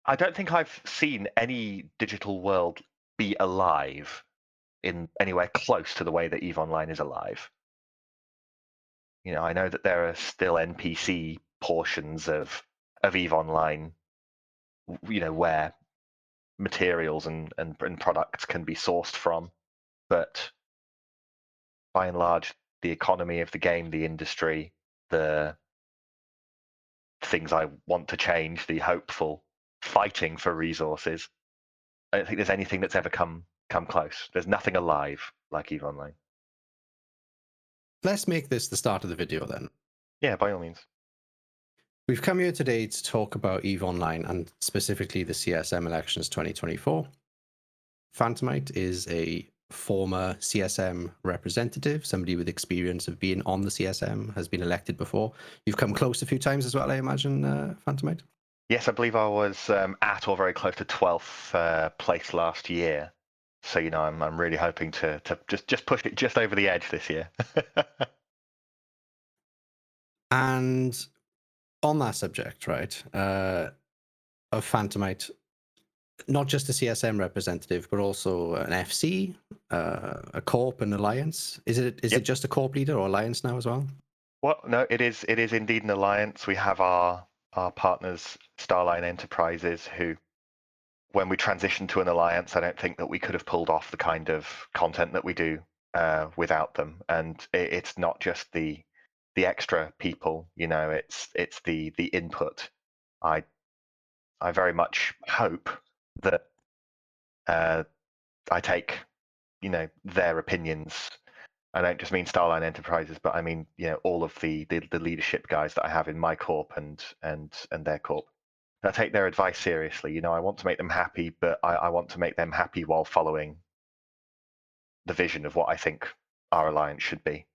I don't think I've seen any digital world be alive in anywhere close to the way that EVE Online is alive. I know that there are still NPC portions of EVE Online, where materials and products can be sourced from, but by and large, the economy of the game, the industry, the things I want to change, the hopeful fighting for resources, I don't think there's anything that's ever come close. There's nothing alive like EVE Online. Let's make this the start of the video then. Yeah, by all means. We've come here today to talk about EVE Online and specifically the CSM elections 2024. Phantomite is a former CSM representative, somebody with experience of being on the CSM, has been elected before. You've come close a few times as well, I imagine, Phantomite? Yes, I believe I was at or very close to 12th place last year. So I'm really hoping to just push it just over the edge this year. And on that subject, right, of Phantomite, not just a CSM representative, but also an FC, a corp, an alliance. Is it Yep. just a corp leader or alliance now as well? Well, no, it is indeed an alliance. We have our partners, Starline Enterprises, who, when we transitioned to an alliance, I don't think that we could have pulled off the kind of content that we do without them. And it's not just the extra people, it's the input. I very much hope that I take their opinions. I don't just mean Starline Enterprises, but I mean all of the leadership guys that I have in my corp and their corp. I take their advice seriously. I want to make them happy, but I want to make them happy while following the vision of what I think our alliance should be.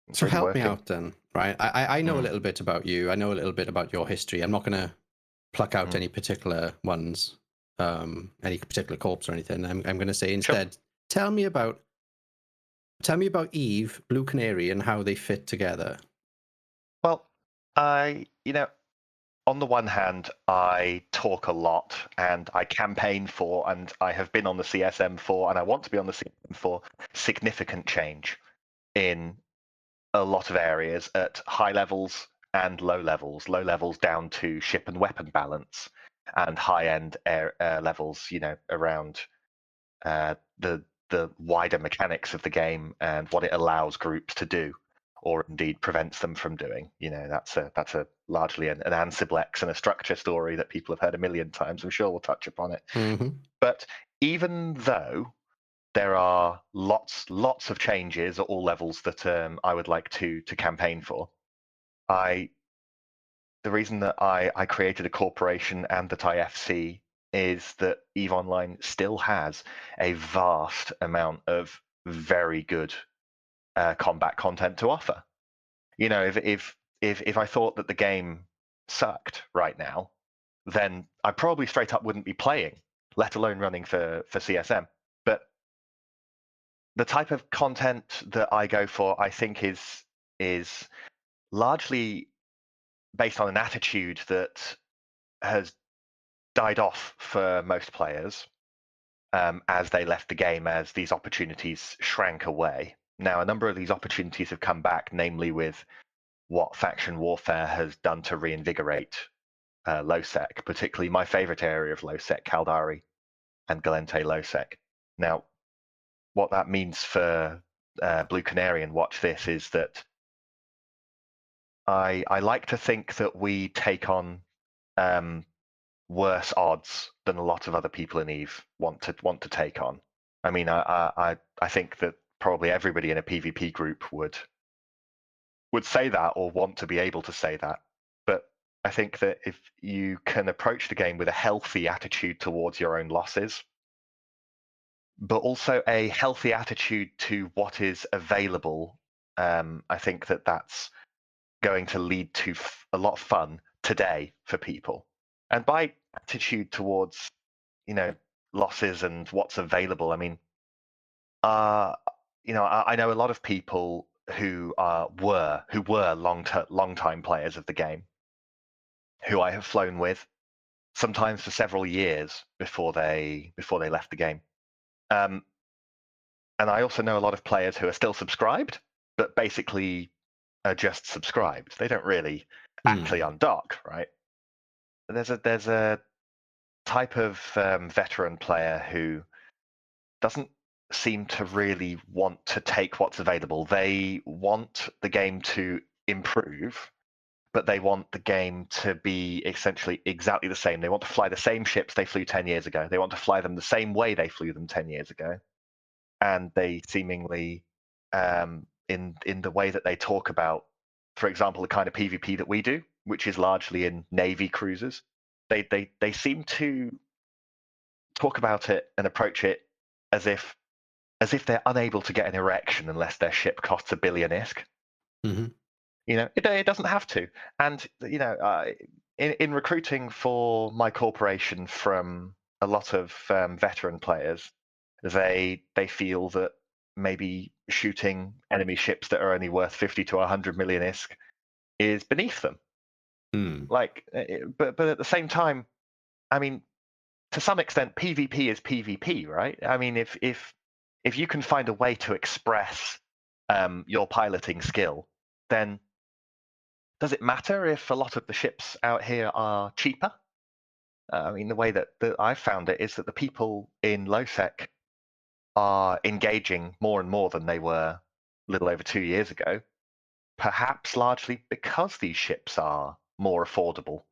It's So really help me working. out then, right? I know a little bit about you. I know a little bit about your history. I'm not going to pluck out any particular ones, any particular corps or anything. I'm going to say instead, Sure. tell me about EVE, Blue Canary, and how they fit together. Well, on the one hand, I talk a lot and I campaign for, and I have been on the CSM for, and I want to be on the CSM for significant change in a lot of areas at high levels and low levels. Low levels down to ship and weapon balance, and high end levels, around the wider mechanics of the game and what it allows groups to do, or indeed prevents them from doing. That's a largely an Ansiblex and a structure story that people have heard a million times. I'm sure we'll touch upon it. Mm-hmm. But even though there are lots of changes at all levels that I would like to campaign for, the reason that I created a corporation and that I FC is that EVE Online still has a vast amount of very good combat content to offer. If I thought that the game sucked right now, then I probably straight up wouldn't be playing, let alone running for CSM. But the type of content that I go for, I think, is largely based on an attitude that has died off for most players as they left the game, as these opportunities shrank away. Now, a number of these opportunities have come back, namely with what faction warfare has done to reinvigorate low-sec, particularly my favorite area of low-sec, Caldari and Galente low-sec. Now, what that means for Blue Canary, and watch this, is that I like to think that we take on worse odds than a lot of other people in EVE want to take on. I mean, I think that probably everybody in a PvP group would say that, or want to be able to say that. But I think that if you can approach the game with a healthy attitude towards your own losses, but also a healthy attitude to what is available, I think that that's going to lead to a lot of fun today for people. And by attitude towards, losses and what's available, I mean, I know a lot of people who were long time players of the game, who I have flown with, sometimes for several years before they left the game. And I also know a lot of players who are still subscribed, but basically are just subscribed. They don't really actually undock, right? There's a type of veteran player who doesn't seem to really want to take what's available. They want the game to improve, but they want the game to be essentially exactly the same. They want to fly the same ships they flew 10 years ago. They want to fly them the same way they flew them 10 years ago. And they seemingly, in the way that they talk about, for example, the kind of PvP that we do, which is largely in Navy cruisers, they seem to talk about it and approach it as if they're unable to get an erection unless their ship costs $1 billion ISK. Mm-hmm. It doesn't have to. And in recruiting for my corporation from a lot of veteran players, they feel that maybe shooting enemy ships that are only worth 50 to 100 million ISK is beneath them. But at the same time, I mean, to some extent, PvP is PvP, right? I mean, if you can find a way to express your piloting skill, then does it matter if a lot of the ships out here are cheaper? I mean, the way that I've found it is that the people in low-sec are engaging more and more than they were a little over 2 years ago, perhaps largely because these ships are more affordable.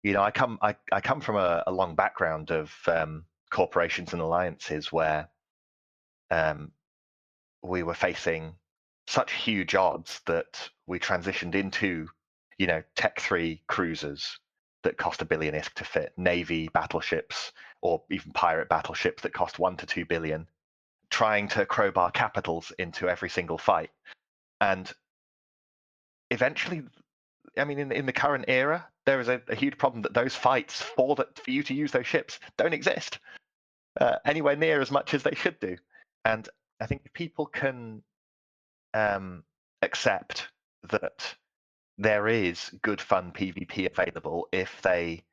I come from a long background of corporations and alliances where we were facing such huge odds that we transitioned into, Tech 3 cruisers that cost $1 billion ISK to fit, Navy battleships, or even pirate battleships that cost $1 to $2 billion, trying to crowbar capitals into every single fight. And eventually, I mean, in the current era, there is a huge problem that those fights for you to use those ships don't exist anywhere near as much as they should do. And I think if people can accept that there is good fun PvP available, if they,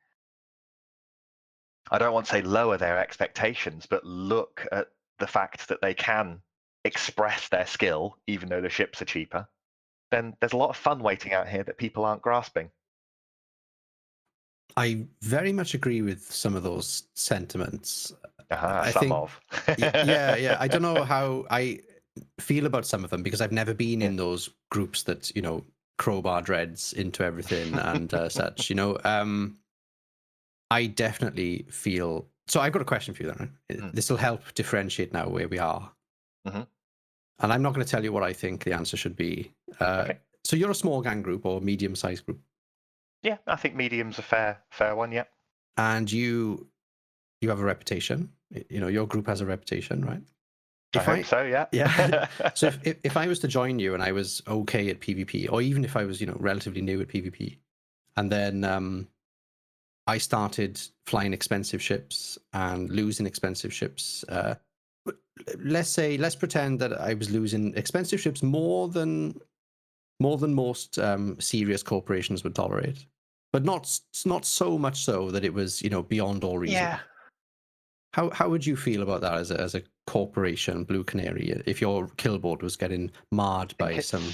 I don't want to say lower their expectations, but look at the fact that they can express their skill even though the ships are cheaper, then there's a lot of fun waiting out here that people aren't grasping. I very much agree with some of those sentiments. I don't know how I feel about some of them because I've never been in those groups that crowbar dreads into everything and such. I definitely feel. So I've got a question for you then. This will help differentiate now where we are. Mm-hmm. And I'm not going to tell you what I think the answer should be. Okay. So you're a small gang group or medium-sized group? Yeah, I think medium's a fair one. Yeah. And you have a reputation. Your group has a reputation, right? I hope so. Yeah. Yeah. So if I was to join you and I was okay at PvP, or even if I was relatively new at PvP, and then I started flying expensive ships and losing expensive ships. Let's pretend that I was losing expensive ships more than most serious corporations would tolerate, but not so much so that it was beyond all reason. Yeah. How would you feel about that as a corporation, Blue Canary, if your killboard was getting marred by some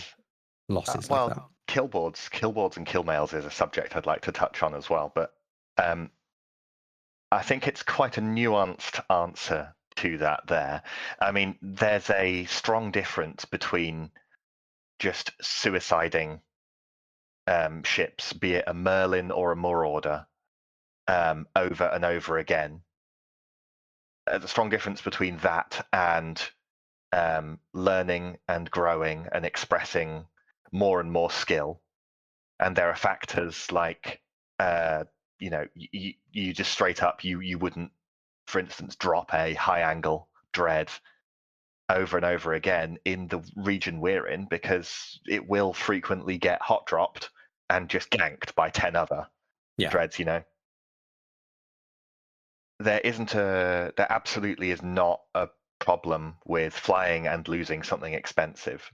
losses like that? Killboards and kill mails is a subject I'd like to touch on as well, but I think it's quite a nuanced answer to that there. I mean, there's a strong difference between just suiciding ships, be it a Merlin or a Marauder, over and over again. There's a strong difference between that and learning and growing and expressing more and more skill. And there are factors like, you just straight up, you wouldn't, for instance, drop a high angle dread over and over again in the region we're in because it will frequently get hot dropped and just ganked by 10 other dreads. There absolutely is not a problem with flying and losing something expensive,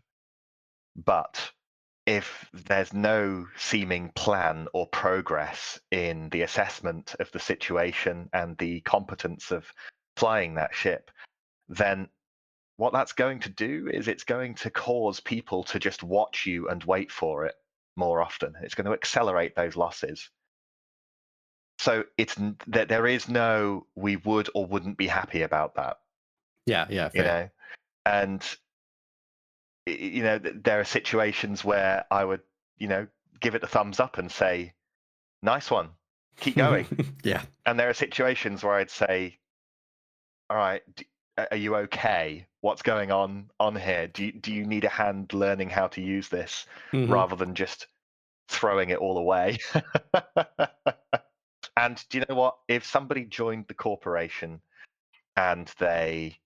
but if there's no seeming plan or progress in the assessment of the situation and the competence of flying that ship, then what that's going to do is it's going to cause people to just watch you and wait for it more often. It's going to accelerate those losses. So there is no we would or wouldn't be happy about that. Yeah, fair. And there are situations where I would give it a thumbs up and say, nice one, keep going. Yeah. And there are situations where I'd say, all right, are you okay? What's going on here? Do you need a hand learning how to use this rather than just throwing it all away? And do you know what? If somebody joined the corporation and they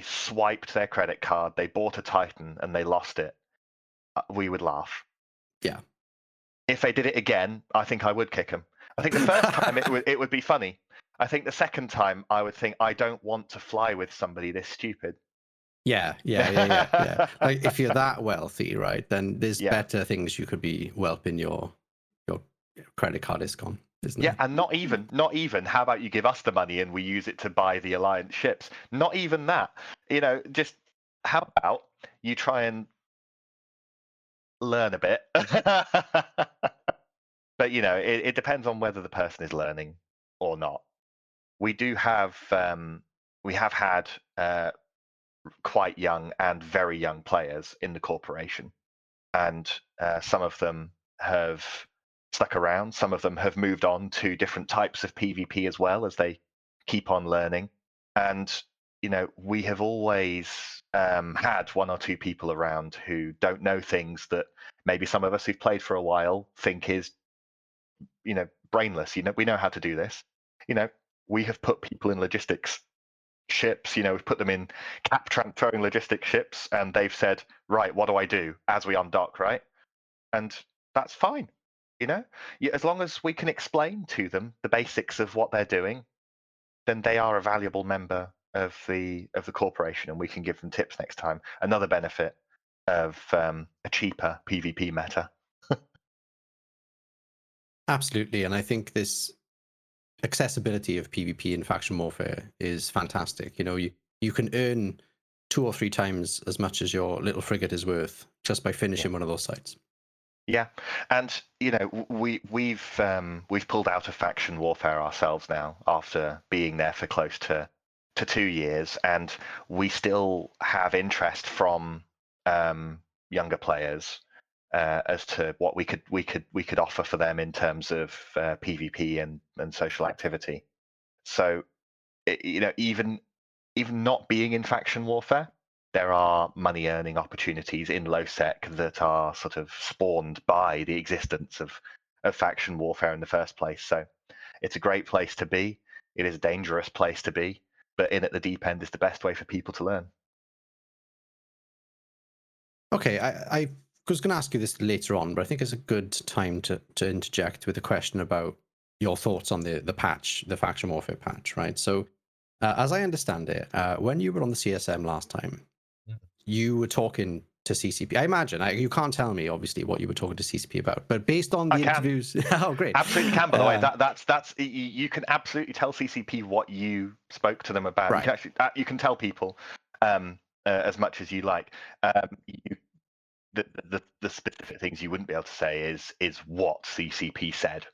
swiped their credit card, they bought a Titan and they lost it, we would laugh. Yeah. If they did it again, I think I would kick them. I think the first time it would be funny. I think the second time I would think, I don't want to fly with somebody this stupid. Yeah. Like if you're that wealthy, right, then there's better things you could be whelping your credit card is gone, isn't it? And not even. How about you give us the money and we use it to buy the Alliance ships? Not even that. Just how about you try and learn a bit? But it depends on whether the person is learning or not. We have had quite young and very young players in the corporation, and some of them have stuck around. Some of them have moved on to different types of PvP as well as they keep on learning. And we have always had one or two people around who don't know things that maybe some of us who've played for a while think is brainless. We know how to do this. We have put people in logistics ships, we've put them in cap transferring logistics ships, and they've said, right, what do I do as we undock, right? And that's fine. As long as we can explain to them the basics of what they're doing, then they are a valuable member of the corporation, and we can give them tips next time. Another benefit of a cheaper PvP meta. Absolutely, and I think this accessibility of PvP in faction warfare is fantastic. You can earn 2 or 3 times as much as your little frigate is worth just by finishing one of those sites. Yeah, and we've pulled out of faction warfare ourselves now after being there for close to 2 years, and we still have interest from younger players as to what we could offer for them in terms of PvP and social activity. So even not being in faction warfare, there are money earning opportunities in low sec that are sort of spawned by the existence of faction warfare in the first place. So it's a great place to be. It is a dangerous place to be, but in at the deep end is the best way for people to learn. Okay, I was going to ask you this later on, but I think it's a good time to interject with a question about your thoughts on the patch, the faction warfare patch, right? So as I understand it, when you were on the CSM last time, you were talking to CCP. I imagine you can't tell me obviously what you were talking to CCP about, but based on the interviews, oh great, absolutely can. By the way, that's you can absolutely tell CCP what you spoke to them about. Right. You can tell people as much as you like. The specific things you wouldn't be able to say is what CCP said.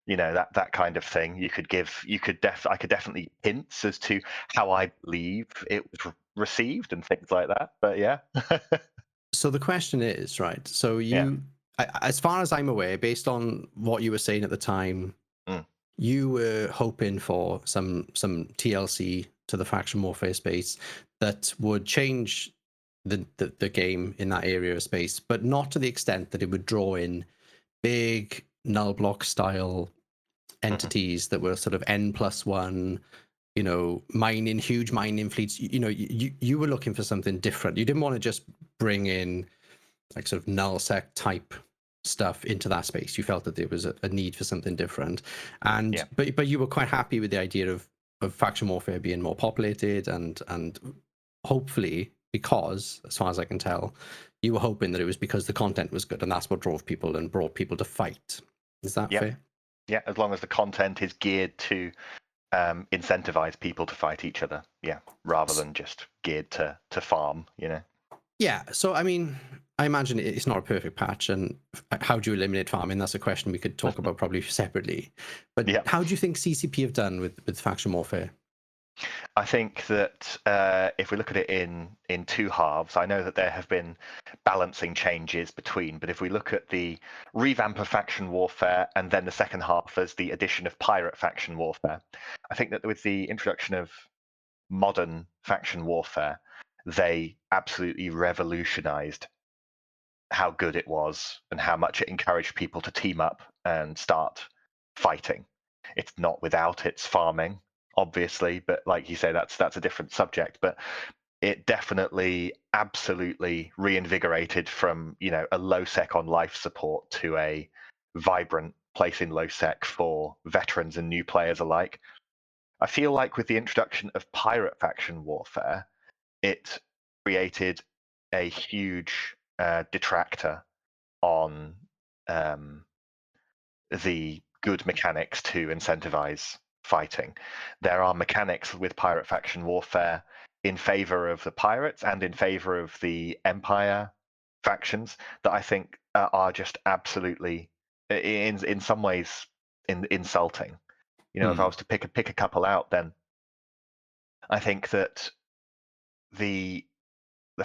That kind of thing. I could definitely hints as to how I believe it was received and things like that. But yeah. So the question is, right, so as far as I'm aware, based on what you were saying at the time, you were hoping for some TLC to the faction warfare space that would change the game in that area of space, but not to the extent that it would draw in big null block style entities that were sort of N+1, huge mining fleets. You were looking for something different. You didn't want to just bring in like sort of null sec type stuff into that space. You felt that there was a need for something different, and but you were quite happy with the idea of faction warfare being more populated and hopefully because, as far as I can tell, you were hoping that it was because the content was good and that's what drove people and brought people to fight. Is that fair? Yeah, as long as the content is geared to incentivize people to fight each other, rather than just geared to farm, Yeah, so I mean, I imagine it's not a perfect patch, and how do you eliminate farming? That's a question we could talk about probably separately. But Yeah. how do you think CCP have done with faction warfare? I think that if we look at it in two halves, I know that there have been balancing changes between, but if we look at the revamp of faction warfare and then the second half as the addition of pirate faction warfare, I think that with the introduction of modern faction warfare, they absolutely revolutionized how good it was and how much it encouraged people to team up and start fighting. It's not without its farming, obviously, but like you say, that's a different subject. But it definitely absolutely reinvigorated from a low sec on life support to a vibrant place in low sec for veterans and new players alike. I feel like with the introduction of pirate faction warfare, it created a huge detractor on the good mechanics to incentivize fighting. There are mechanics with pirate faction warfare in favor of the pirates and in favor of the Empire factions that I think are just absolutely, in some ways, insulting. If I was to pick a couple out, then I think that the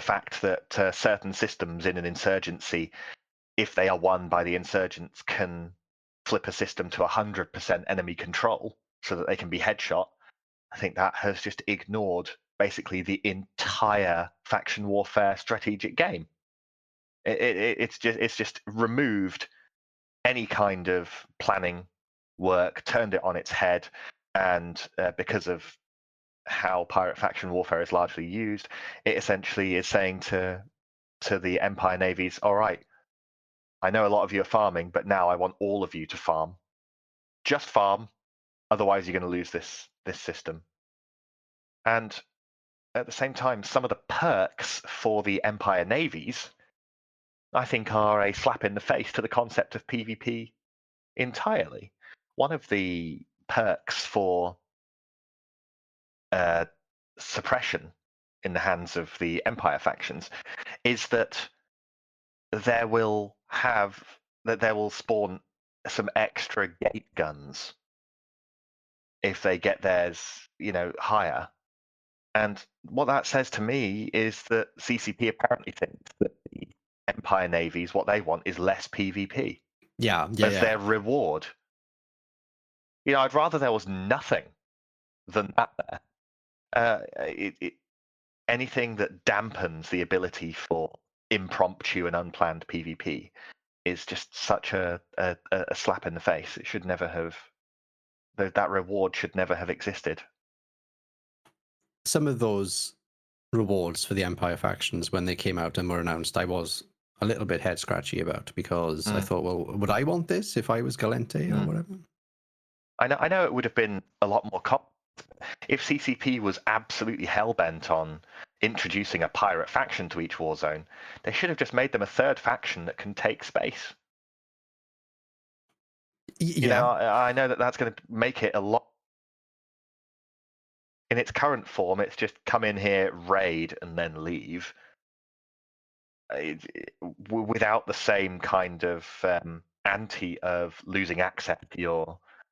fact that certain systems in an insurgency, if they are won by the insurgents, can flip a system to 100% enemy control so that they can be headshot. I think that has just ignored basically the entire faction warfare strategic game. It's just removed any kind of planning work, turned it on its head, and because of how pirate faction warfare is largely used, it essentially is saying to the Empire navies, all right, I know a lot of you are farming, but now I want all of you to farm. Just farm, otherwise you're going to lose this system. And at the same time, some of the perks for the Empire navies, I think, are a slap in the face to the concept of PvP entirely. One of the perks for suppression in the hands of the Empire factions is that there will spawn some extra gate guns if they get theirs, higher. And what that says to me is that CCP apparently thinks that the Empire navies, what they want is less PvP as their reward. I'd rather there was nothing than that there. Anything that dampens the ability for impromptu and unplanned PvP is just such a slap in the face. It should never have, that reward should never have existed. Some of those rewards for the Empire factions, when they came out and were announced, I was a little bit head scratchy about, because I thought, well, would I want this if I was Galente or whatever? I know it would have been a lot more if CCP was absolutely hell-bent on introducing a pirate faction to each war zone. They should have just made them a third faction that can take space. I know that that's going to make it a lot. In its current form, it's just come in here, raid, and then leave, without the same kind of ante of losing access to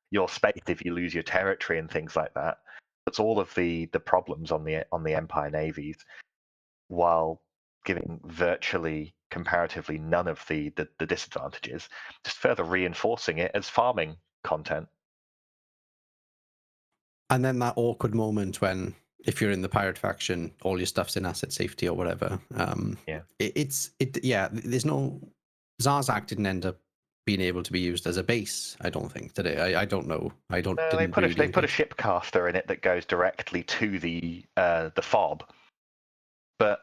your space if you lose your territory and things like that. That's all of the problems on the Empire navies, while giving virtually comparatively none of the disadvantages, just further reinforcing it as farming content. And then that awkward moment when, if you're in the pirate faction, all your stuff's in asset safety or whatever. There's no, Zarzak didn't end up being able to be used as a base, I don't think, today. I don't know. They put a shipcaster in it that goes directly to the fob. But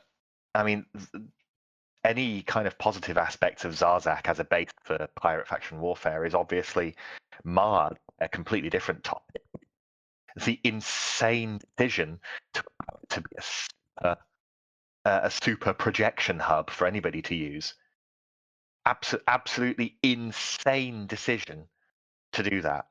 I mean, any kind of positive aspects of Zarzak as a base for pirate faction warfare is obviously marred a completely different topic. The insane decision to be a a super projection hub for anybody to use. Absolutely insane decision to do that.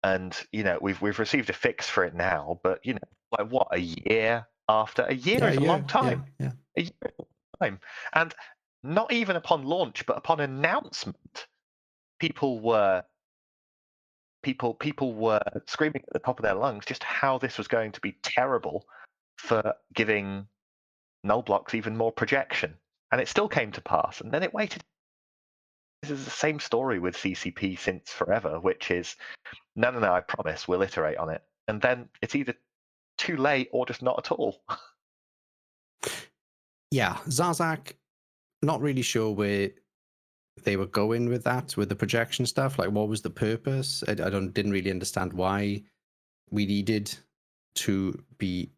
And we've received a fix for it now, but like what, a year after? A year is a long time. Yeah. A year is a long time. And not even upon launch, but upon announcement, people were screaming at the top of their lungs just how this was going to be terrible for giving null blocks even more projection. And it still came to pass. And then it waited. This is the same story with CCP since forever, which is, no, I promise, we'll iterate on it. And then it's either too late or just not at all. Yeah, Zeeroak, not really sure where they were going with that, with the projection stuff. Like, what was the purpose? I didn't really understand why we needed to be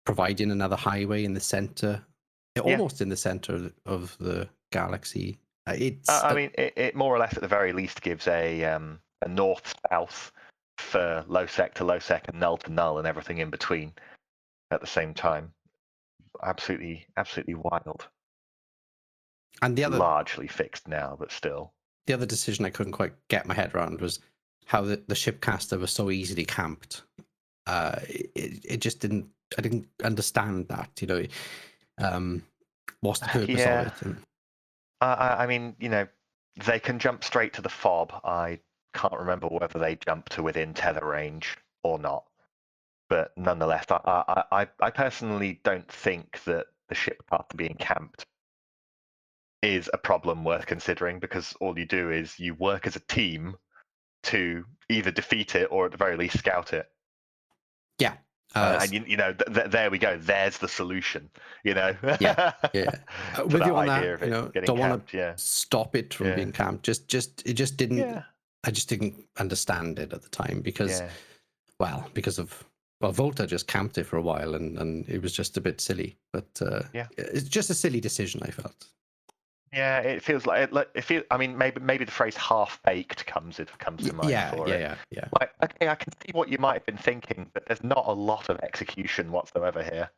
providing another highway in the center, almost in the center of the galaxy. I mean, it more or less, at the very least, gives a north-south for low sec to low sec and null to null and everything in between at the same time. Absolutely wild. And the other, largely fixed now, but still. The other decision I couldn't quite get my head around was how the shipcaster was so easily camped. It just didn't. I didn't understand that. What's the purpose of it? And... I mean, they can jump straight to the fob. I can't remember whether they jump to within tether range or not, but nonetheless, I personally don't think that the shipcaster being camped is a problem worth considering, because all you do is you work as a team to either defeat it or at the very least scout it. Yeah. And there we go. There's the solution. Yeah. With you on that, don't want to stop it from being camped. It just didn't. Yeah. I just didn't understand it at the time because Volta just camped it for a while and it was just a bit silly. But it's just a silly decision, I felt. Yeah, it feels like it. I mean, maybe the phrase "half-baked" comes to mind for it. Yeah. Like, okay, I can see what you might have been thinking, but there's not a lot of execution whatsoever here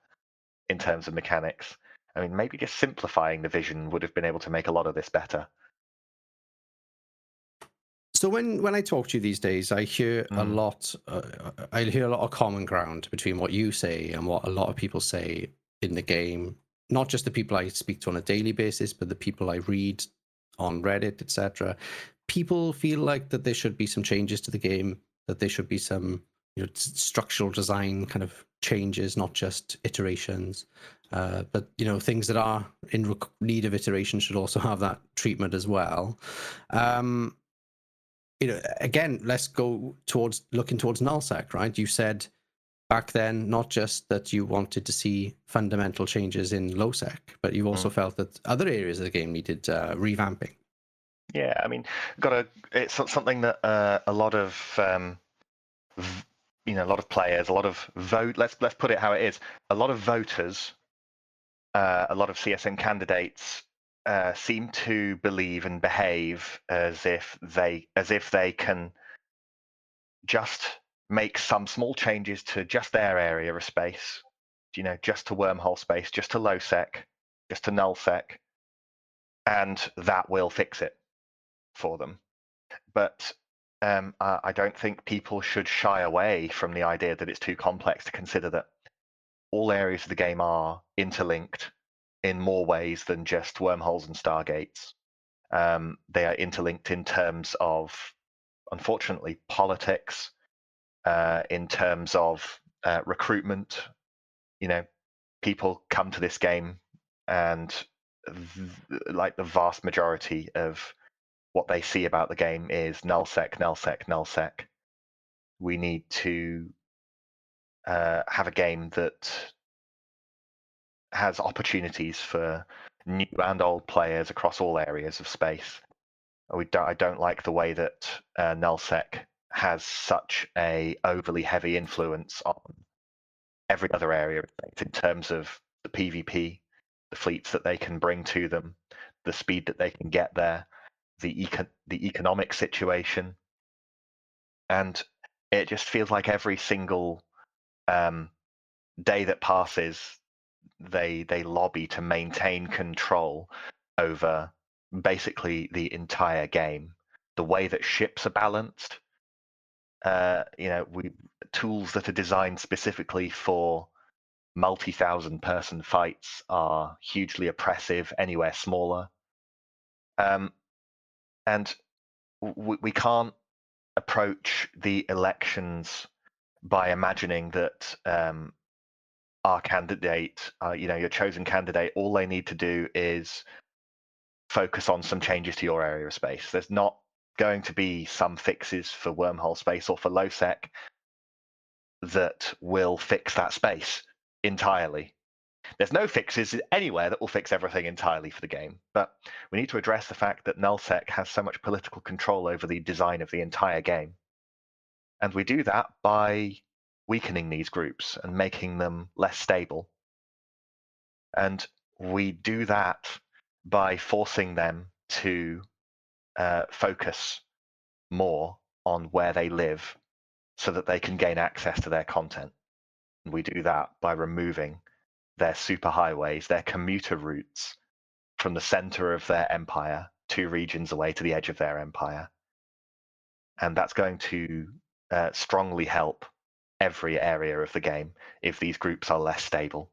in terms of mechanics. I mean, maybe just simplifying the vision would have been able to make a lot of this better. So when I talk to you these days, I hear a lot. I hear a lot of common ground between what you say and what a lot of people say in the game. Not just the people I speak to on a daily basis, but the people I read on Reddit, etc. People feel like that there should be some changes to the game, that there should be some structural design kind of changes, not just iterations. But things that are in need of iteration should also have that treatment as well. Again, let's go looking towards nullsec, right? You said back then, not just that you wanted to see fundamental changes in lowsec, but you also felt that other areas of the game needed revamping. Yeah, I mean, it's something that a lot of players, a lot of let's put it how it is. A lot of voters, a lot of CSM candidates seem to believe and behave as if they can just make some small changes to just their area of space, just to wormhole space, just to low sec, just to null sec, and that will fix it for them. But I don't think people should shy away from the idea that it's too complex to consider that all areas of the game are interlinked in more ways than just wormholes and stargates. They are interlinked in terms of, unfortunately, politics, in terms of recruitment. People come to this game and like the vast majority of what they see about the game is nullsec, nullsec, nullsec. We need to have a game that has opportunities for new and old players across all areas of space. I don't like the way that nullsec has such a overly heavy influence on every other area in terms of the PvP, the fleets that they can bring to them, the speed that they can get there, the economic situation, and it just feels like every single day that passes, they lobby to maintain control over basically the entire game. The way that ships are balanced, tools that are designed specifically for multi-thousand person fights are hugely oppressive anywhere smaller. And we can't approach the elections by imagining that our candidate, your chosen candidate, all they need to do is focus on some changes to your area of space. There's not going to be some fixes for wormhole space or for lowsec that will fix that space entirely. There's no fixes anywhere that will fix everything entirely for the game, but we need to address the fact that nullsec has so much political control over the design of the entire game. And we do that by weakening these groups and making them less stable. And we do that by forcing them to focus more on where they live so that they can gain access to their content. And we do that by removing their superhighways, their commuter routes from the center of their empire 2 regions away to the edge of their empire. And that's going to strongly help every area of the game if these groups are less stable.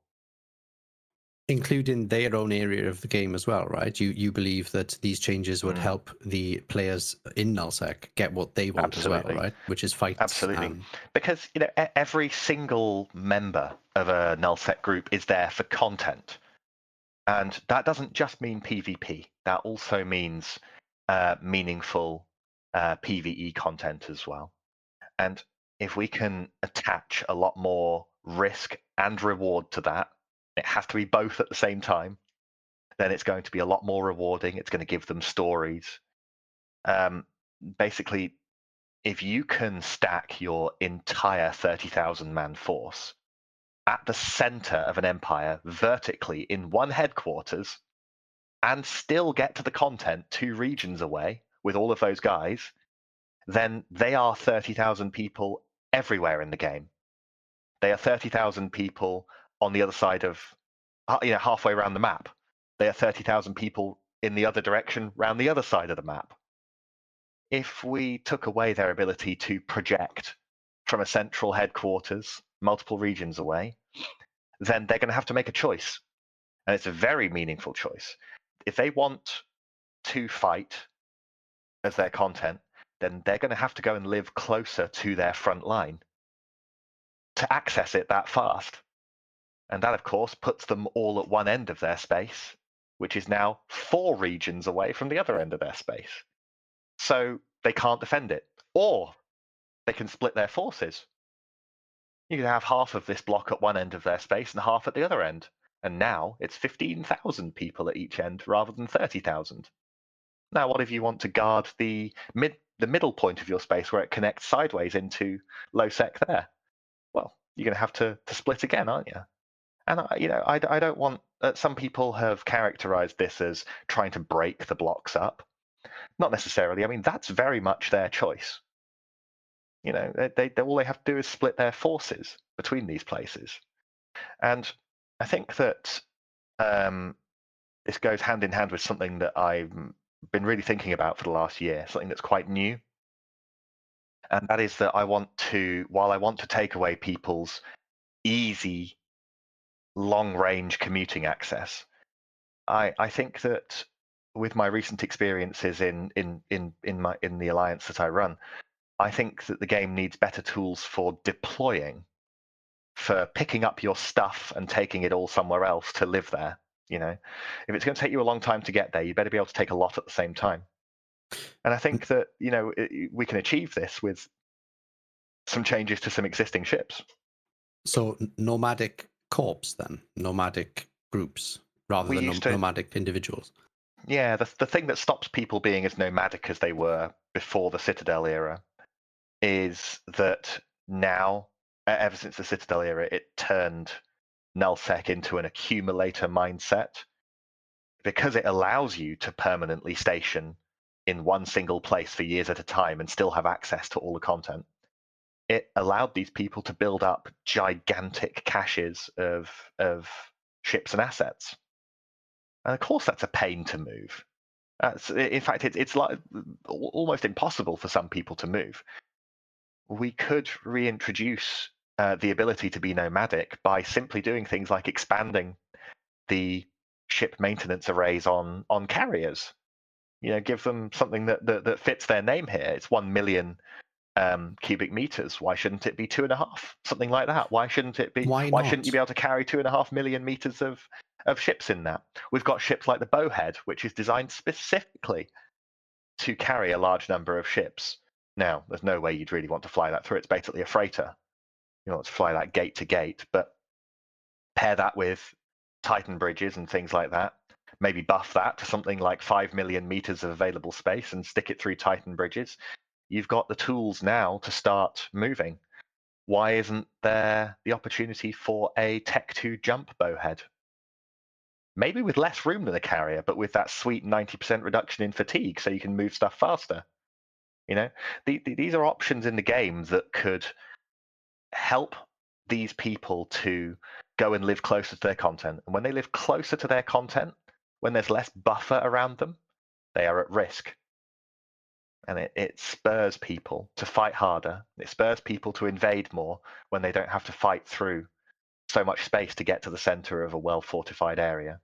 Including their own area of the game as well, right? You believe that these changes would help the players in nullsec get what they want as well, right? Which is fights. Absolutely. Because every single member of a nullsec group is there for content. And that doesn't just mean PvP. That also means meaningful PvE content as well. And if we can attach a lot more risk and reward to that, it has to be both at the same time, then it's going to be a lot more rewarding. It's going to give them stories. Basically, if you can stack your entire 30,000 man force at the center of an empire vertically in one headquarters and still get to the content 2 regions away with all of those guys, then they are 30,000 people everywhere in the game. They are 30,000 people on the other side of, halfway around the map. They are 30,000 people in the other direction around the other side of the map. If we took away their ability to project from a central headquarters multiple regions away, then they're going to have to make a choice. And it's a very meaningful choice. If they want to fight as their content, then they're going to have to go and live closer to their front line to access it that fast. And that, of course, puts them all at one end of their space, which is now 4 regions away from the other end of their space. So they can't defend it. Or they can split their forces. You can have half of this block at one end of their space and half at the other end. And now it's 15,000 people at each end rather than 30,000. Now, what if you want to guard the middle point of your space where it connects sideways into low sec there? Well, you're going to have to split again, aren't you? And I don't want. Some people have characterized this as trying to break the blocks up. Not necessarily. I mean, that's very much their choice. They all they have to do is split their forces between these places. And I think that this goes hand in hand with something that I've been really thinking about for the last year, something that's quite new. And that is that while I want to take away people's easy long-range commuting access, I think that with my recent experiences in the alliance that I run, I think that the game needs better tools for deploying, for picking up your stuff and taking it all somewhere else to live there. If it's going to take you a long time to get there, you better be able to take a lot at the same time. And I think that we can achieve this with some changes to some existing ships. So nomadic corps, then nomadic groups rather than nomadic individuals. Yeah, the thing that stops people being as nomadic as they were before the Citadel era is that now, ever since the Citadel era, it turned nullsec into an accumulator mindset, because it allows you to permanently station in one single place for years at a time and still have access to all the content. It allowed these people to build up gigantic caches of ships and assets. And of course, that's a pain to move. In fact, it's like almost impossible for some people to move. We could reintroduce the ability to be nomadic by simply doing things like expanding the ship maintenance arrays on carriers. Give them something that fits their name here. It's 1 million cubic meters. Why shouldn't it be 2.5? Something like that. Why shouldn't it be? Why Why shouldn't you not? be able to carry 2.5 million meters of ships in that? We've got ships like the Bowhead, which is designed specifically to carry a large number of ships. Now, there's no way you'd really want to fly that through. It's basically a freighter. You want to fly that gate to gate, but pair that with Titan bridges and things like that. Maybe buff that to something like 5 million meters of available space and stick it through Titan bridges. You've got the tools now to start moving. Why isn't there the opportunity for a Tech 2 jump bowhead? Maybe with less room than a carrier, but with that sweet 90% reduction in fatigue so you can move stuff faster. These are options in the game that could help these people to go and live closer to their content. And when they live closer to their content, when there's less buffer around them, they are at risk. And it spurs people to fight harder. It spurs people to invade more when they don't have to fight through so much space to get to the center of a well-fortified area,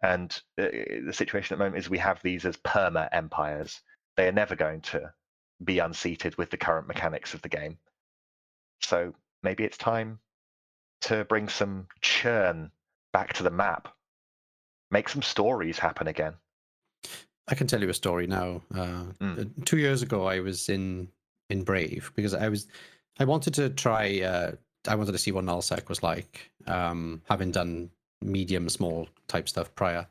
And the situation at the moment is we have these as perma empires. They are never going to be unseated with the current mechanics of the game. So maybe it's time to bring some churn back to the map. Make some stories happen again. I can tell you a story now. 2 years ago, I was in Brave because I wanted to try. I wanted to see what nullsec was like, having done medium, small type stuff prior,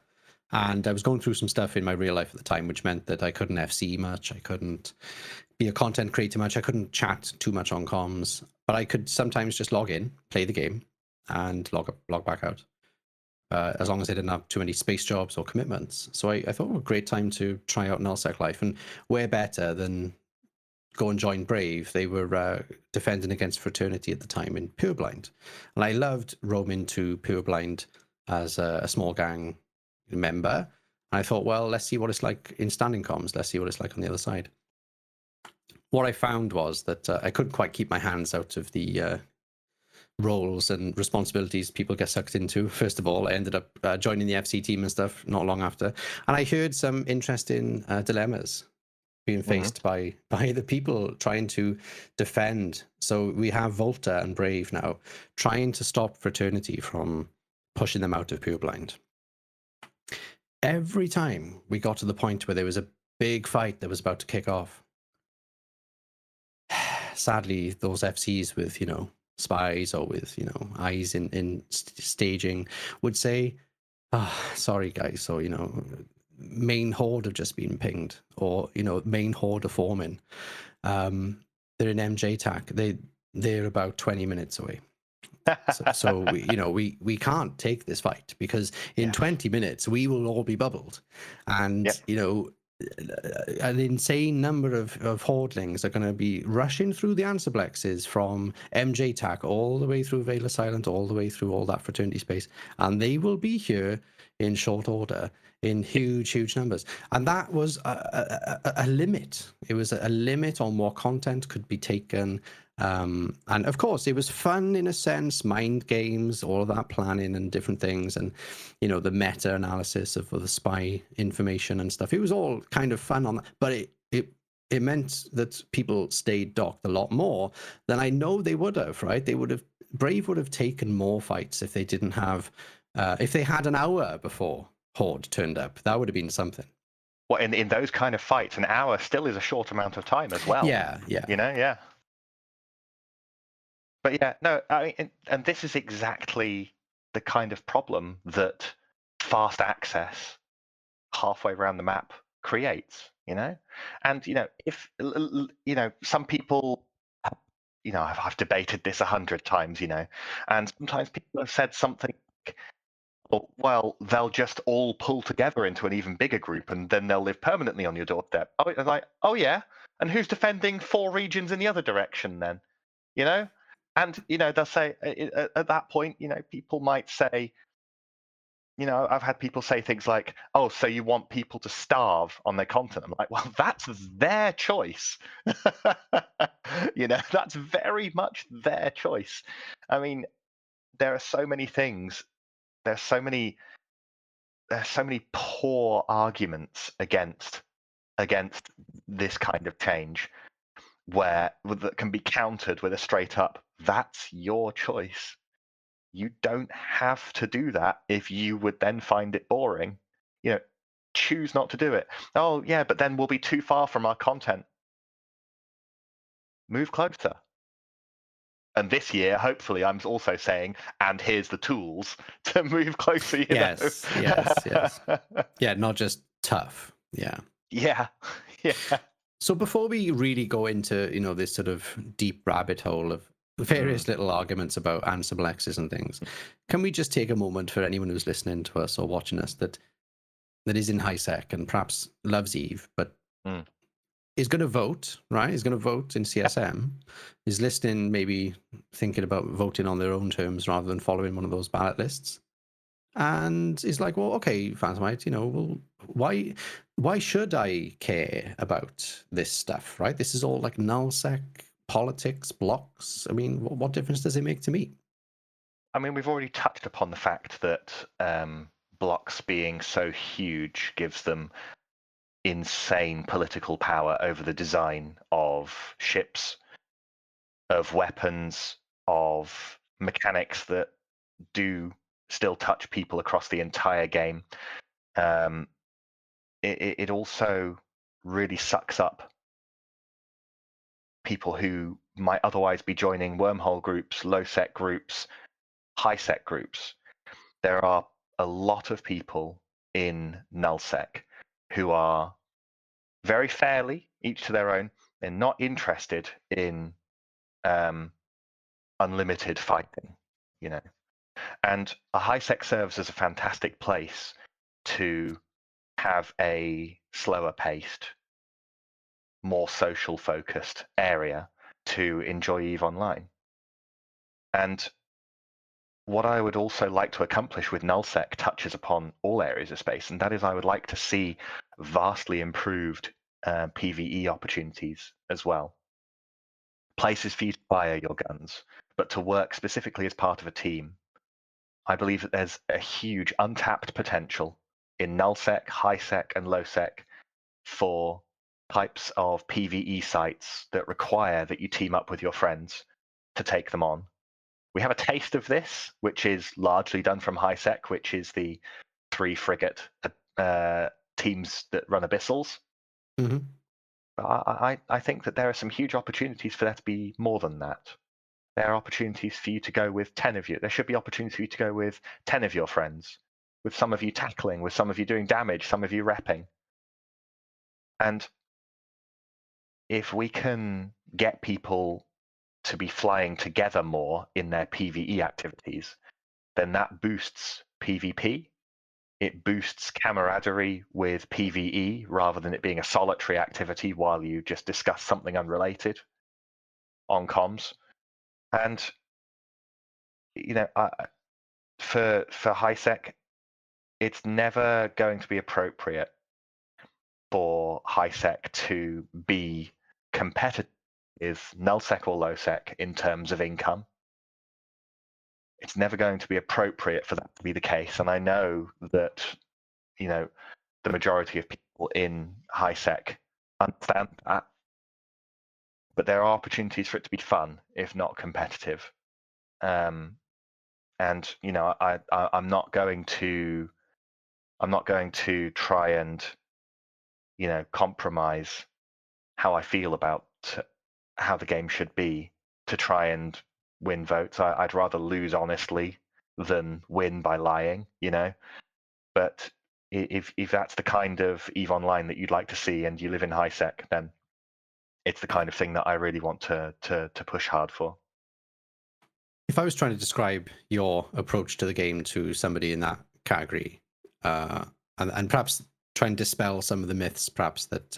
and I was going through some stuff in my real life at the time, which meant that I couldn't FC much, I couldn't be a content creator much, I couldn't chat too much on comms, but I could sometimes just log in, play the game, and log back out. As long as I didn't have too many space jobs or commitments. So I thought, a great time to try out nullsec life, and where better than go and join Brave. They were defending against Fraternity at the time in Purblind, and I loved roaming to Purblind as a small gang member. And I thought, well, let's see what it's like in standing comms. Let's see what it's like on the other side. What I found was that I couldn't quite keep my hands out of the roles and responsibilities people get sucked into. First of all, I ended up joining the FC team and stuff not long after, and I heard some interesting dilemmas being faced by the people trying to defend. So we have Volta and Brave now trying to stop Fraternity from pushing them out of Purblind. Every time we got to the point where there was a big fight that was about to kick off, sadly, those FCs with, spies or with, eyes in staging would say, sorry guys, so, main horde have just been pinged, or, main horde are forming. They're in MJ TAC. They're about 20 minutes away. So we can't take this fight because in 20 minutes we will all be bubbled, and an insane number of hordlings are going to be rushing through the answerblexes from MJ TAC all the way through Vela Silent, all the way through all that Fraternity space, and they will be here in short order in huge numbers. And that was a limit. It was a limit on what content could be taken. And of course, it was fun in a sense, mind games, all of that planning and different things, and the meta analysis of the spy information and stuff. It was all kind of fun on that, but it meant that people stayed docked a lot more than I know they would have. Right? Brave would have taken more fights if they didn't have, if they had an hour before Horde turned up. That would have been something. Well, in those kind of fights, an hour still is a short amount of time as well. Yeah. Yeah. But yeah, no, I mean, and this is exactly the kind of problem that fast access halfway around the map creates, And, if, some people, I've debated this 100 times, and sometimes people have said something like, well, they'll just all pull together into an even bigger group and then they'll live permanently on your doorstep. Oh yeah? And who's defending 4 regions in the other direction then? And, they'll say, at that point, people might say, you know, I've had people say things like, "Oh, so you want people to starve on their content?" I'm like, "Well, that's their choice." You know, that's very much their choice. I mean, there are so many things. There's so many. There's so many poor arguments against this kind of change, where that can be countered with a straight up, "That's your choice. You don't have to do that if you would then find it boring. You know, choose not to do it." "Oh, yeah, but then we'll be too far from our content." Move closer. And this year, hopefully, I'm also saying, and here's the tools to move closer, you know. Yes. Yeah, not just tough. Yeah. Yeah. Yeah. So before we really go into, this sort of deep rabbit hole of various little arguments about Ansible X's and things, can we just take a moment for anyone who's listening to us or watching us that is in HiSec and perhaps loves Eve, but Mm. is going to vote, right? Is going to vote in CSM, is listening, maybe thinking about voting on their own terms rather than following one of those ballot lists. And is like, well, okay, Phantomite, well, why should I care about this stuff, right? This is all like nullsec, politics, blocks. I mean, what difference does it make to me? I mean, we've already touched upon the fact that blocks being so huge gives them insane political power over the design of ships, of weapons, of mechanics that do still touch people across the entire game. It also really sucks up people who might otherwise be joining wormhole groups, low sec groups, high sec groups. There are a lot of people in nullsec who are very fairly, each to their own, they're not interested in unlimited fighting, you know. And a high sec serves as a fantastic place to have a slower paced, more social focused area to enjoy EVE Online. And what I would also like to accomplish with nullsec touches upon all areas of space, and that is I would like to see vastly improved PvE opportunities as well. Places for you to fire your guns, but to work specifically as part of a team. I believe that there's a huge untapped potential in nullsec, highsec, and lowsec for types of PvE sites that require that you team up with your friends to take them on. We have a taste of this, which is largely done from highsec, which is the 3 frigate teams that run abyssals. Mm-hmm. I think that there are some huge opportunities for there to be more than that. There are opportunities for you to go with 10 of you. There should be opportunities for you to go with 10 of your friends, with some of you tackling, with some of you doing damage, some of you repping. And if we can get people to be flying together more in their PvE activities, then that boosts PvP. It boosts camaraderie with PvE rather than it being a solitary activity while you just discuss something unrelated on comms. And for highsec, it's never going to be appropriate for highsec to be competitive with nullsec or lowsec in terms of income. It's never going to be appropriate for that to be the case. And I know that, the majority of people in highsec understand that. But there are opportunities for it to be fun, if not competitive. And I'm not going to try and compromise how I feel about how the game should be to try and win votes. I'd rather lose honestly than win by lying, But if that's the kind of EVE Online that you'd like to see and you live in highsec, then it's the kind of thing that I really want to push hard for. If I was trying to describe your approach to the game to somebody in that category, and perhaps try and dispel some of the myths, perhaps that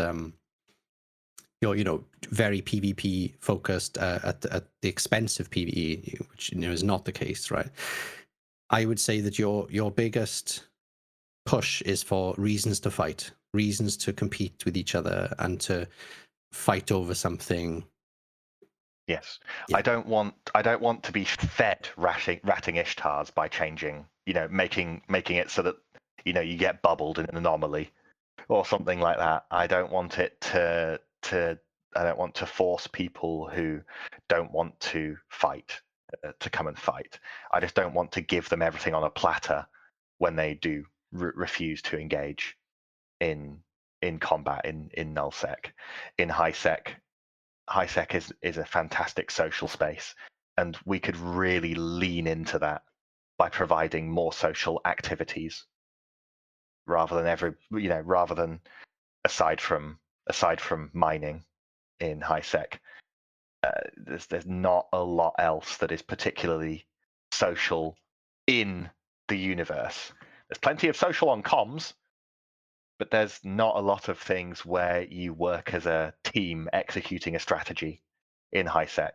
you're very PvP focused at the expense of PvE, which is not the case, right? I would say that your biggest push is for reasons to fight, reasons to compete with each other, and to fight over something. Yes, Yeah. I don't want to be fed ratting Ishtars by changing, making it so that you get bubbled in an anomaly or something like that. I don't want it to I don't want to force people who don't want to fight to come and fight. I just don't want to give them everything on a platter when they do refuse to engage in combat in nullsec. In highsec is a fantastic social space, and we could really lean into that by providing more social activities rather than aside from mining in highsec. There's not a lot else that is particularly social in the universe. There's plenty of social on comms, but there's not a lot of things where you work as a team executing a strategy in highsec,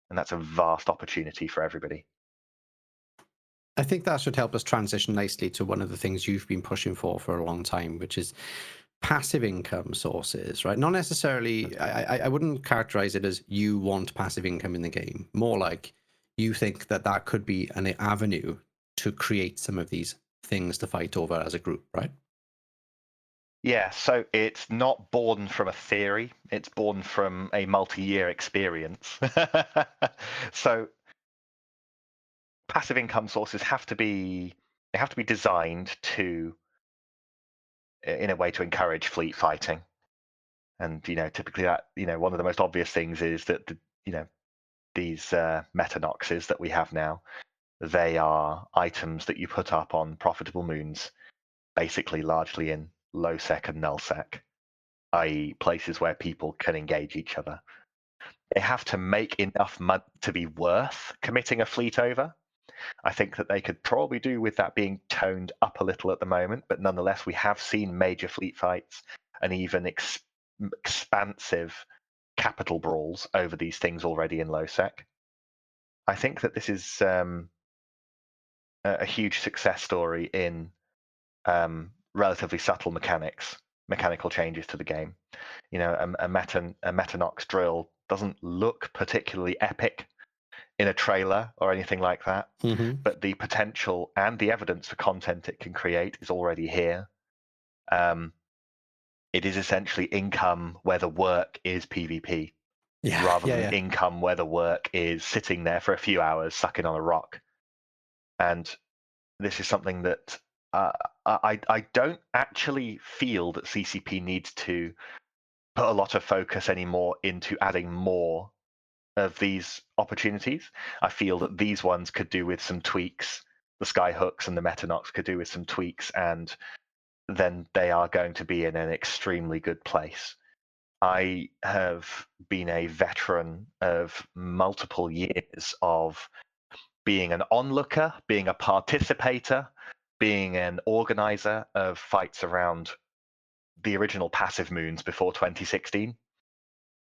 and that's a vast opportunity for everybody. I think that should help us transition nicely to one of the things you've been pushing for a long time, which is passive income sources, right? Not necessarily, I wouldn't characterize it as you want passive income in the game. More like you think that that could be an avenue to create some of these things to fight over as a group, right? Yeah, so it's not born from a theory, it's born from a multi-year experience. So passive income sources have to be designed to in a way to encourage fleet fighting. And typically that one of the most obvious things is that these metanoxes that we have now, they are items that you put up on profitable moons, basically largely in low sec and null sec, i.e. places where people can engage each other. They have to make enough money to be worth committing a fleet over. I think that they could probably do with that being toned up a little at the moment, but nonetheless, we have seen major fleet fights and even expansive capital brawls over these things already in low sec. I think that this is a huge success story in relatively subtle mechanical changes to the game. A Metanox drill doesn't look particularly epic in a trailer or anything like that, but the potential and the evidence for content it can create is already here. It is essentially income where the work is PvP, rather than income where the work is sitting there for a few hours sucking on a rock. And this is something that I don't actually feel that CCP needs to put a lot of focus anymore into adding more of these opportunities. I feel that these ones could do with some tweaks. The skyhooks and the metanox could do with some tweaks, and then they are going to be in an extremely good place. I have been a veteran of multiple years of being an onlooker, being a participator, being an organizer of fights around the original passive moons before 2016.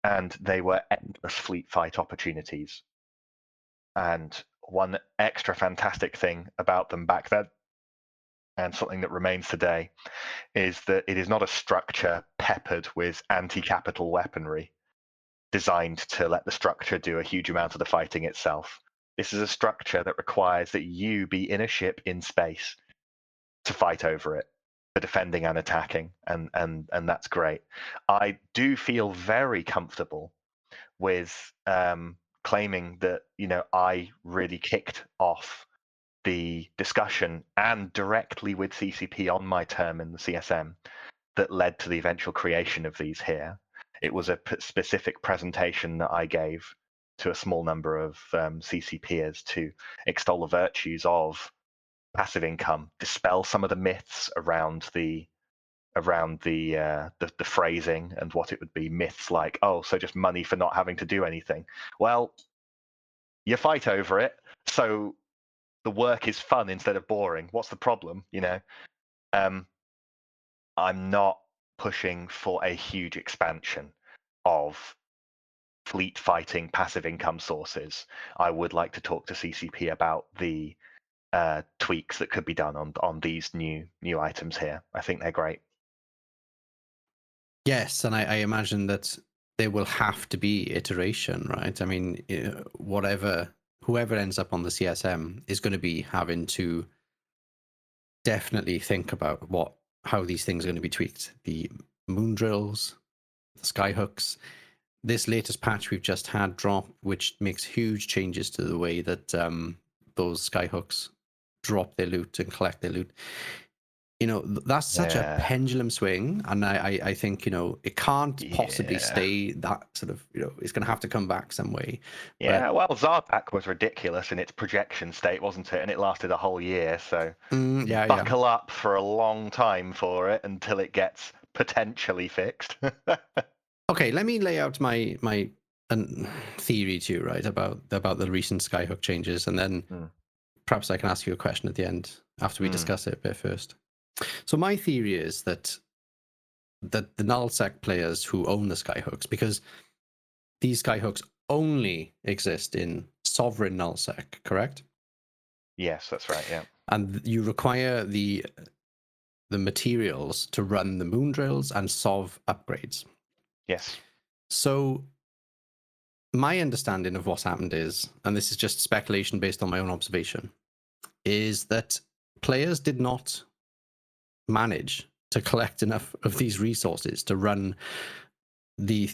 And they were endless fleet fight opportunities. And one extra fantastic thing about them back then, and something that remains today, is that it is not a structure peppered with anti-capital weaponry designed to let the structure do a huge amount of the fighting itself. This is a structure that requires that you be in a ship in space to fight over it, for defending and attacking, and that's great. I do feel very comfortable with claiming that I really kicked off the discussion and directly with CCP on my term in the CSM that led to the eventual creation of these here. It was a specific presentation that I gave to a small number of CCPers to extol the virtues of passive income, dispel some of the myths around the phrasing and what it would be. Myths like, oh, so just money for not having to do anything. Well, you fight over it, so the work is fun instead of boring. What's the problem? I'm not pushing for a huge expansion of fleet fighting passive income sources. I would like to talk to CCP about the tweaks that could be done on these new items here. I think they're great. Yes, and I imagine that there will have to be iteration, right? I mean, whoever ends up on the CSM is going to be having to definitely think about how these things are going to be tweaked. The moon drills, the skyhooks. This latest patch we've just had drop, which makes huge changes to the way that those skyhooks drop their loot and collect their loot. That's such a pendulum swing, and I think it can't possibly stay that sort of. It's going to have to come back some way. Yeah, well, Zardak was ridiculous in its projection state, wasn't it? And it lasted a whole year, so buckle up for a long time for it until it gets potentially fixed. Okay, let me lay out my theory to you, right, about the recent skyhook changes, and then perhaps I can ask you a question at the end after we discuss it a bit first. So my theory is that the nullsec players who own the skyhooks, because these skyhooks only exist in sovereign nullsec, correct? Yes, that's right. Yeah, and you require the materials to run the moon drills and sov upgrades. Yes. So my understanding of what's happened is, and this is just speculation based on my own observation, is that players did not manage to collect enough of these resources to run the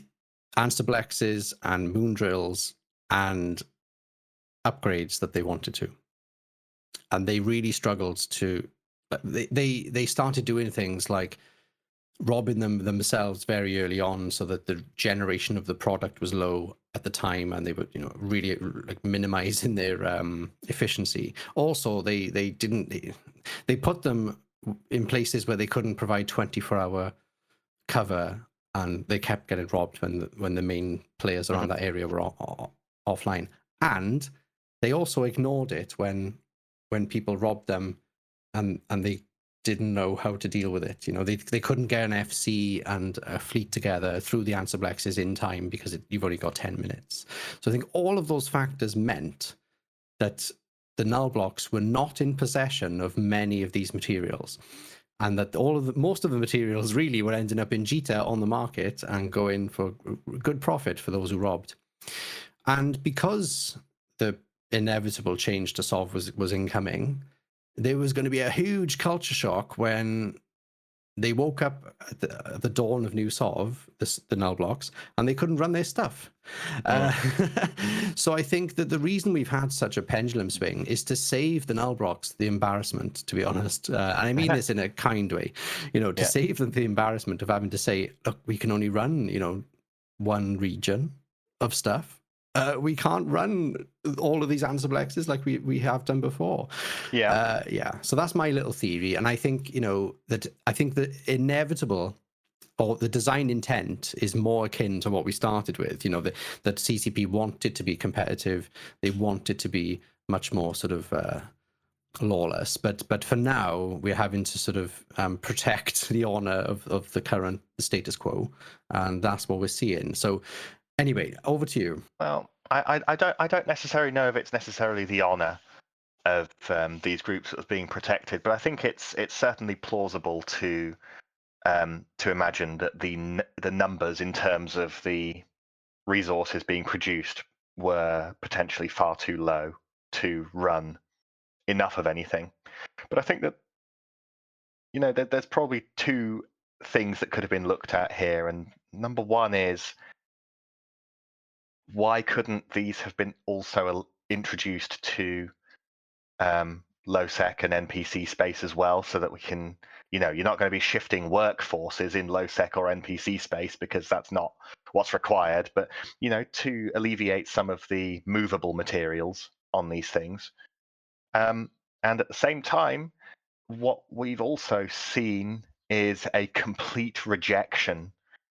Ansiblexes and moon drills and upgrades that they wanted to. And they really struggled to, they started doing things like robbing themselves very early on so that the generation of the product was low at the time, and they were really like minimizing their efficiency. Also, they put them in places where they couldn't provide 24-hour cover, and they kept getting robbed when the main players around that area were offline. And they also ignored it when people robbed them, and they didn't know how to deal with it. They couldn't get an FC and a fleet together through the Ansiblexes in time because you've only got 10 minutes. So I think all of those factors meant that the null blocks were not in possession of many of these materials, and that most of the materials really were ending up in Jita on the market and going for good profit for those who robbed. And because the inevitable change to Sov was incoming, there was going to be a huge culture shock when they woke up at the dawn of new Sov, the null blocks, and they couldn't run their stuff. So I think that the reason we've had such a pendulum swing is to save the null blocks the embarrassment, to be honest. And I mean this in a kind way, to save them the embarrassment of having to say, look, we can only run, one region of stuff. We can't run all of these Ansiblexes like we have done before. So that's my little theory, and I think the inevitable or the design intent is more akin to what we started with. That CCP wanted to be competitive, they wanted to be much more sort of lawless, but for now we're having to sort of protect the honor of the current status quo, and that's what we're seeing. So anyway, over to you. Well, I don't necessarily know if it's necessarily the honor of these groups that was being protected, but I think it's certainly plausible to imagine that the numbers in terms of the resources being produced were potentially far too low to run enough of anything. But I think that there's probably two things that could have been looked at here, and number one is, why couldn't these have been also introduced to low-sec and NPC space as well, so that we can, you're not going to be shifting workforces in low-sec or NPC space because that's not what's required, but, to alleviate some of the movable materials on these things. And at the same time, what we've also seen is a complete rejection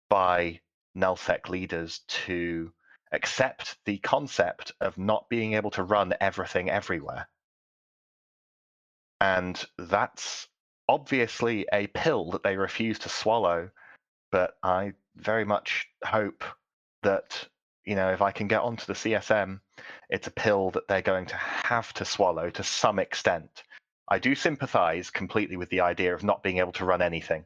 by nullsec leaders to accept the concept of not being able to run everything everywhere. And that's obviously a pill that they refuse to swallow, but I very much hope that, if I can get onto the CSM, it's a pill that they're going to have to swallow to some extent. I do sympathize completely with the idea of not being able to run anything,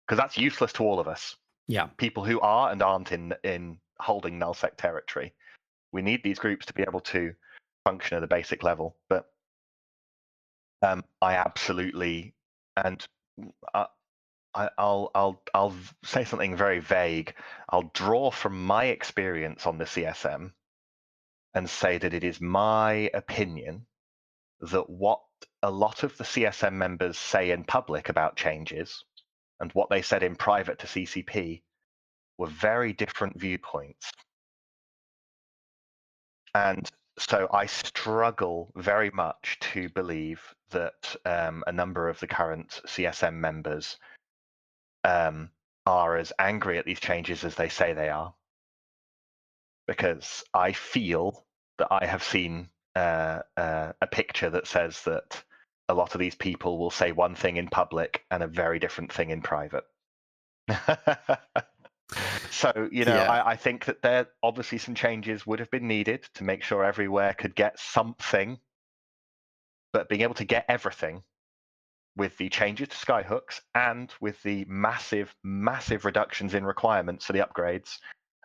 because that's useless to all of us. Yeah. People who are and aren't in holding nullsec territory. We need these groups to be able to function at a basic level. But I absolutely, and I'll say something very vague. I'll draw from my experience on the CSM and say that it is my opinion that what a lot of the CSM members say in public about changes and what they said in private to CCP were very different viewpoints. And so I struggle very much to believe that a number of the current CSM members are as angry at these changes as they say they are. Because I feel that I have seen a picture that says that a lot of these people will say one thing in public and a very different thing in private. So, Yeah. I think that there obviously some changes would have been needed to make sure everywhere could get something, but being able to get everything with the changes to skyhooks and with the massive, massive reductions in requirements for the upgrades,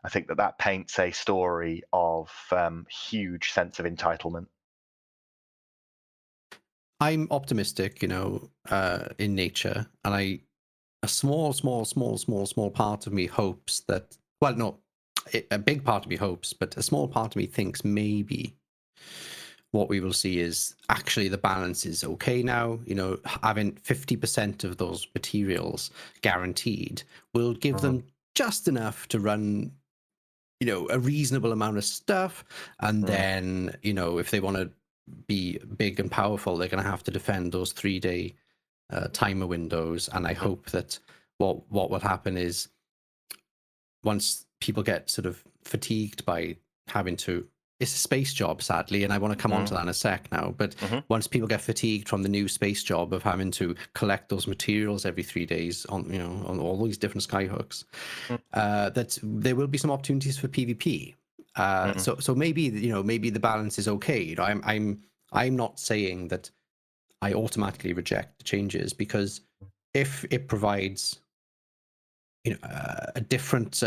I think that paints a story of huge sense of entitlement. I'm optimistic, in nature, and a small part of me hopes that, well, no, a big part of me hopes, but a small part of me thinks maybe what we will see is actually the balance is okay now. Having 50% of those materials guaranteed will give them just enough to run, a reasonable amount of stuff. And then, if they want to be big and powerful, they're going to have to defend those 3-day timer windows. And I hope that what will happen is once people get sort of fatigued by having to, it's a space job, sadly, and I want to come on to that in a sec now, but once people get fatigued from the new space job of having to collect those materials every 3 days on all these different skyhooks, that there will be some opportunities for PvP. So maybe the balance is okay. I'm not saying that I automatically reject the changes, because if it provides a different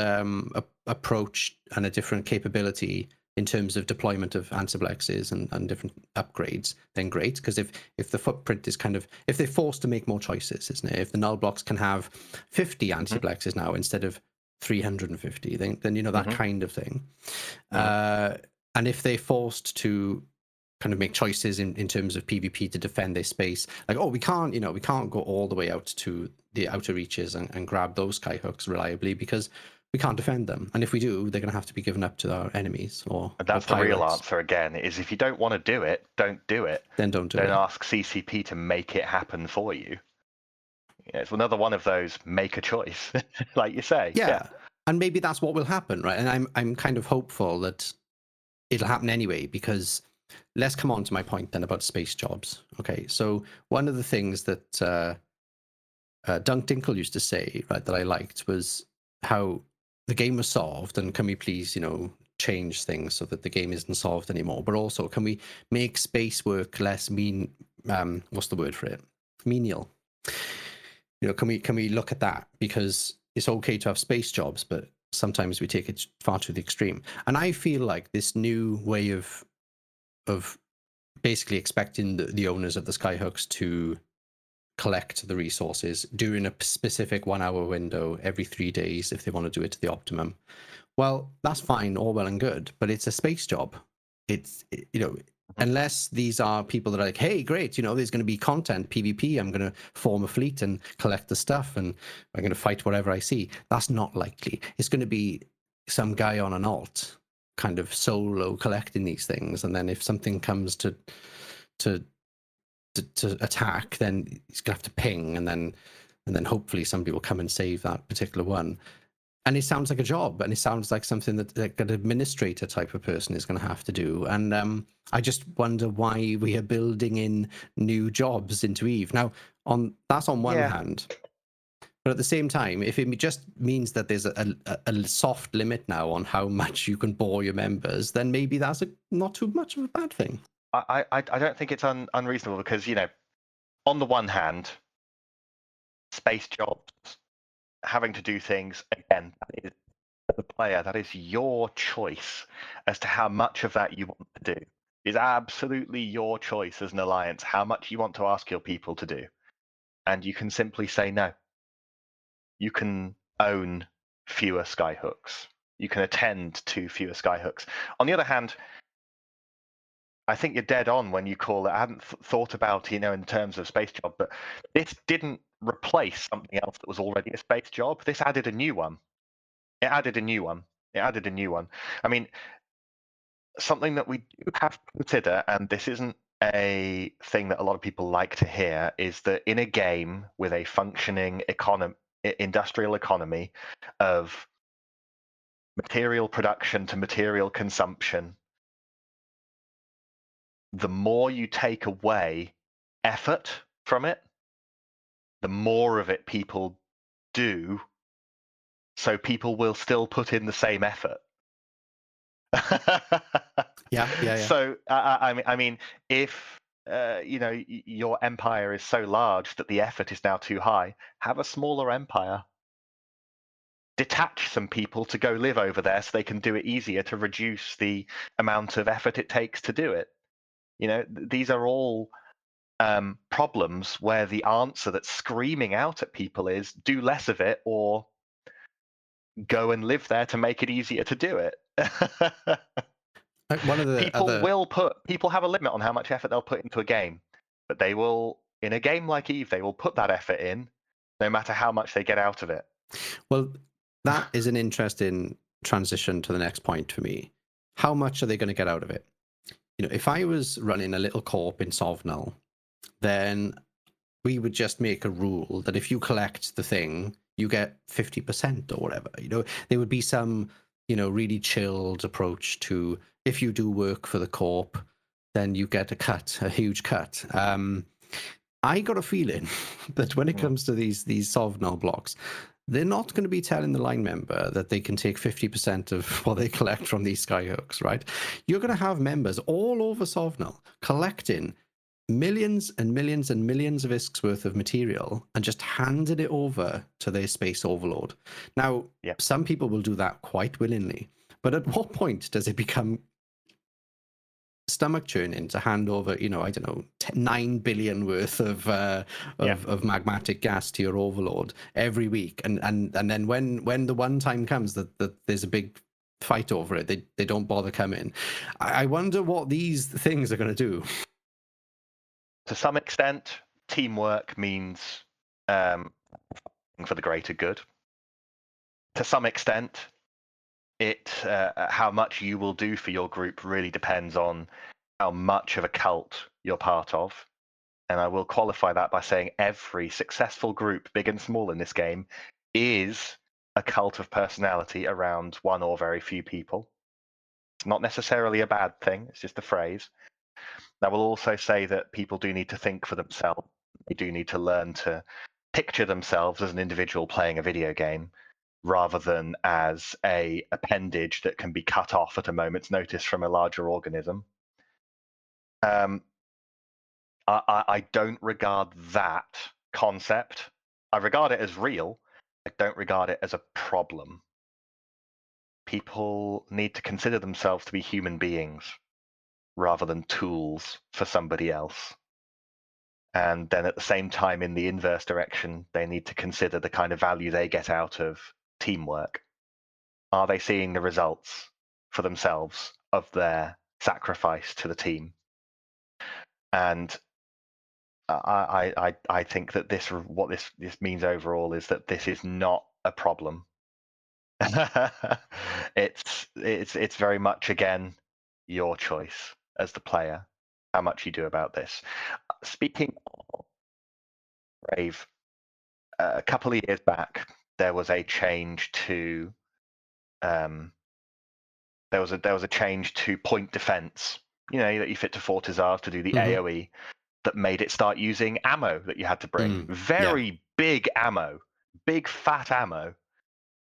approach and a different capability in terms of deployment of antiplexes and different upgrades, then great. Because if the footprint is if they're forced to make more choices, isn't it? If the null blocks can have 50 antiplexes now instead of 350, then that kind of thing. And if they're forced to kind of make choices in terms of PvP to defend their space, like, we can't go all the way out to the outer reaches and grab those skyhooks reliably because we can't defend them. And if we do, they're going to have to be given up to our enemies or that's or the real answer again, is if you don't want to do it, don't do it. Then don't do it. Don't ask CCP to make it happen for you. It's another one of those make a choice, like you say. Yeah. And maybe that's what will happen, right? And I'm kind of hopeful that it'll happen anyway, because let's come on to my point then about space jobs. Okay, so one of the things that Dunk Dinkle used to say, right, that I liked, was how the game was solved, and can we please, change things so that the game isn't solved anymore? But also, can we make space work less what's the word for it? Menial. Can we look at that? Because it's okay to have space jobs, but sometimes we take it far to the extreme. And I feel like this new way of basically expecting the owners of the skyhooks to collect the resources during a specific 1 hour window every 3 days if they want to do it to the optimum, well, that's fine, all well and good, but it's a space job. Unless these are people that are like, hey, great, there's going to be content, PvP, I'm going to form a fleet and collect the stuff and I'm going to fight whatever I see. That's not likely. It's going to be some guy on an alt kind of solo collecting these things, and then if something comes to attack, then he's gonna have to ping, and then hopefully somebody will come and save that particular one. And it sounds like a job, and it sounds like something that an administrator type of person is going to have to do. And I just wonder why we are building in new jobs into Eve. Now, that's on one hand. But at the same time, if it just means that there's a soft limit now on how much you can bore your members, then maybe that's not too much of a bad thing. I don't think it's unreasonable because, on the one hand, space jobs, having to do things, again, that is the player, that is your choice as to how much of that you want to do. It's absolutely your choice as an alliance how much you want to ask your people to do. And you can simply say no. You can own fewer skyhooks. You can attend to fewer skyhooks. On the other hand, I think you're dead on when you call it. I hadn't thought about, in terms of space job, but this didn't replace something else that was already a space job. This added a new one. It added a new one. I mean, something that we do have to consider, and this isn't a thing that a lot of people like to hear, is that in a game with a functioning industrial economy of material production to material consumption, the more you take away effort from it, the more of it people do, so people will still put in the same effort. Yeah. So I mean, if your empire is so large that the effort is now too high, have a smaller empire. Detach some people to go live over there so they can do it easier to reduce the amount of effort it takes to do it. These are all problems where the answer that's screaming out at people is do less of it or go and live there to make it easier to do it. One of the people have a limit on how much effort they'll put into a game, but they will, in a game like Eve, they will put that effort in no matter how much they get out of it. Well, that is an interesting transition to the next point for me. How much are they going to get out of it? If I was running a little corp in Sovnal, then we would just make a rule that if you collect the thing, you get 50% or whatever. There would be some, really chilled approach to if you do work for the corp, then you get a huge cut. I got a feeling that when it comes to these Sovnal blocks, they're not going to be telling the line member that they can take 50% of what they collect from these skyhooks, right? You're going to have members all over Sovnal collecting millions and millions and millions of ISKs worth of material and just handing it over to their space overlord. Now, Some people will do that quite willingly, but at what point does it become stomach churning to hand over, I don't know, 9 billion worth of magmatic gas to your overlord every week, and then when the one time comes that there's a big fight over it, they don't bother coming. I wonder what these things are going to do. To some extent, teamwork means for the greater good. To some extent, how much you will do for your group really depends on how much of a cult you're part of. And I will qualify that by saying every successful group, big and small in this game, is a cult of personality around one or very few people. It's not necessarily a bad thing, it's just a phrase. I will also say that people do need to think for themselves. They do need to learn to picture themselves as an individual playing a video game rather than as an appendage that can be cut off at a moment's notice from a larger organism. I don't regard that concept. I regard it as real. I don't regard it as a problem. People need to consider themselves to be human beings rather than tools for somebody else. And then at the same time, in the inverse direction, they need to consider the kind of value they get out of teamwork. Are they seeing the results for themselves of their sacrifice to the team? And I think that what this means overall is that this is not a problem. It's very much, again, your choice as the player how much you do about this. Speaking of Brave, a couple of years back there was a change to there was a change to point defense. That you fit to Fortizars to do the AoE that made it start using ammo that you had to bring. Very big ammo, big fat ammo.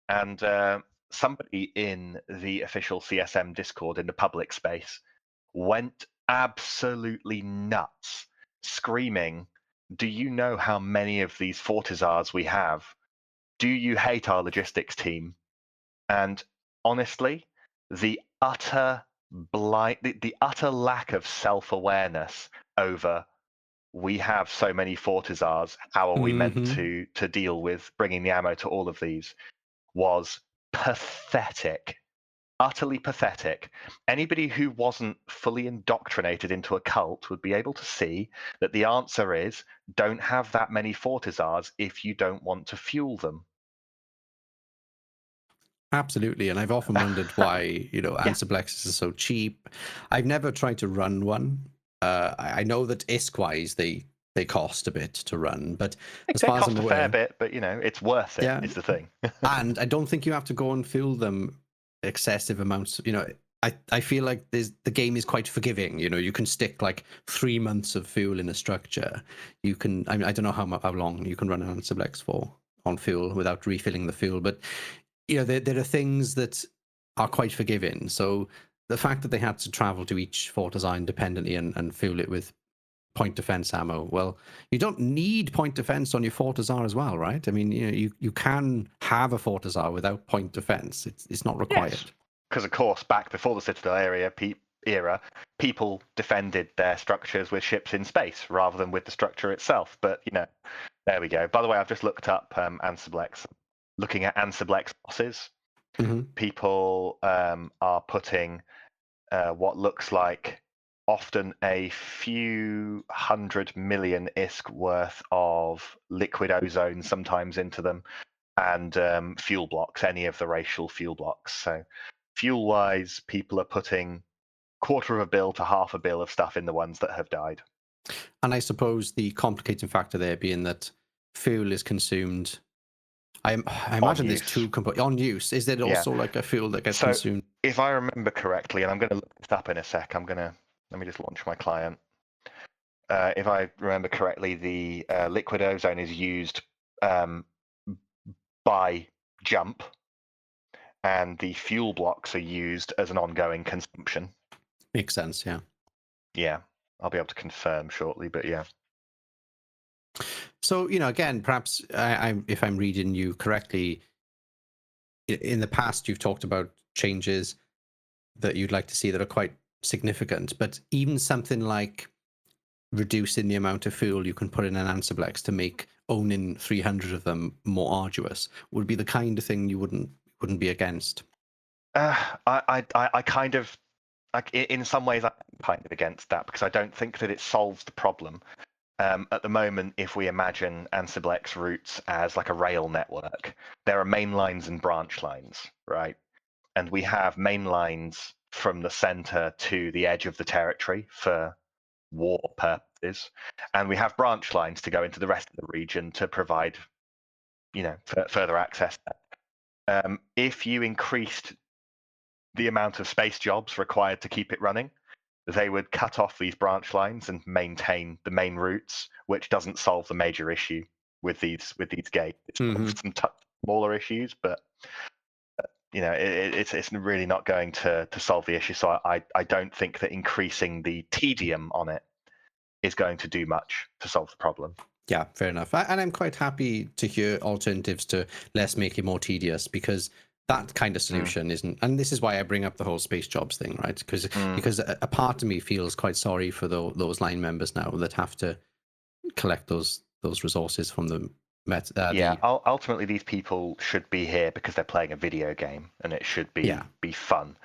And somebody in the official CSM Discord in the public space went absolutely nuts, screaming, "Do you know how many of these Fortizars we have? Do you hate our logistics team?" And honestly, the utter the utter lack of self-awareness over, we have so many Fortizars, how are we meant to deal with bringing the ammo to all of these, was pathetic. Utterly pathetic. Anybody who wasn't fully indoctrinated into a cult would be able to see that the answer is, don't have that many Fortizars if you don't want to fuel them. Absolutely, and I've often wondered why, Yeah. Ansiblexes are so cheap. I've never tried to run one. I know that ISK-wise they cost a bit to run, but as They far as cost I'm a fair aware, bit, but it's worth it, yeah. is the thing. And I don't think you have to go and fuel them excessive amounts. I feel like the game is quite forgiving. You can stick like 3 months of fuel in a structure. You can, I don't know how long you can run an Ansiblex for on fuel without refilling the fuel, but there are things that are quite forgiving. So the fact that they had to travel to each Fortizar independently and fuel it with point defense ammo, well, you don't need point defense on your Fortizar as well, right? I mean, you can have a Fortizar without point defense. It's not required. Yes, because of course, back before the Citadel era, people defended their structures with ships in space rather than with the structure itself. But there we go. By the way, I've just looked up Ansiblex. Looking at Ansiblex bosses, people are putting what looks like often a few 100 million ISK worth of liquid ozone sometimes into them, and fuel blocks, any of the racial fuel blocks. So fuel-wise, people are putting $250 million to $500 million of stuff in the ones that have died. And I suppose the complicating factor there being that fuel is consumed. I imagine there's two on use. Is there also like a fuel that gets consumed? If I remember correctly, and I'm going to look this up in a sec, let me just launch my client. If I remember correctly, the liquid ozone is used by jump, and the fuel blocks are used as an ongoing consumption. Makes sense, yeah. Yeah, I'll be able to confirm shortly, but yeah. So, again, perhaps if I'm reading you correctly, in the past you've talked about changes that you'd like to see that are quite significant, but even something like reducing the amount of fuel you can put in an Ansiblex to make owning 300 of them more arduous would be the kind of thing you wouldn't be against. I kind of, in some ways, I'm kind of against that, because I don't think that it solves the problem. At the moment, if we imagine Ansiblex routes as like a rail network, there are main lines and branch lines, right? And we have main lines from the center to the edge of the territory for war purposes, and we have branch lines to go into the rest of the region to provide, further access. If you increased the amount of space jobs required to keep it running, they would cut off these branch lines and maintain the main routes, which doesn't solve the major issue with these gates. It's some smaller issues, but it's really not going to solve the issue. So I don't think that increasing the tedium on it is going to do much to solve the problem. Yeah, fair enough. And I'm quite happy to hear alternatives to let's make it more tedious, because that kind of solution isn't, and this is why I bring up the whole space jobs thing, right? Because a part of me feels quite sorry for those line members now that have to collect those resources from the ultimately these people should be here because they're playing a video game, and it should be fun.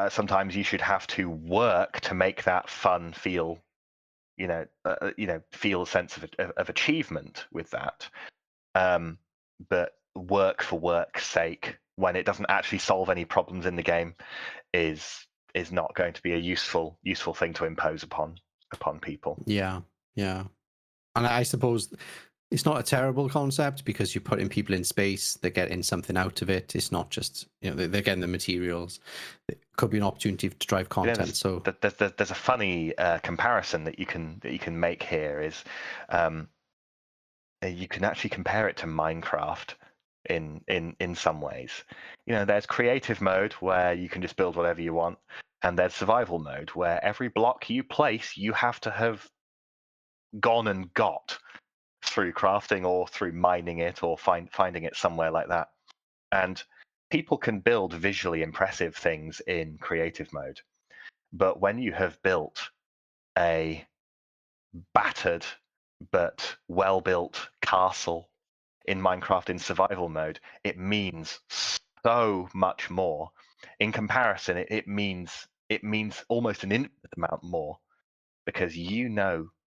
Sometimes you should have to work to make that fun feel, feel a sense of achievement with that. But work for work's sake, when it doesn't actually solve any problems in the game, is not going to be a useful thing to impose upon people. Yeah. And I suppose it's not a terrible concept, because you're putting people in space, they're getting something out of it. It's not just, they're getting the materials. It could be an opportunity to drive content. So there's a funny comparison that you can make here is, you can actually compare it to Minecraft in some ways. There's creative mode where you can just build whatever you want, and there's survival mode where every block you place, you have to have gone and got through crafting or through mining it or finding it somewhere like that. And people can build visually impressive things in creative mode, but when you have built a battered but well-built castle in Minecraft in survival mode, it means so much more. In comparison, it means almost an infinite amount more, because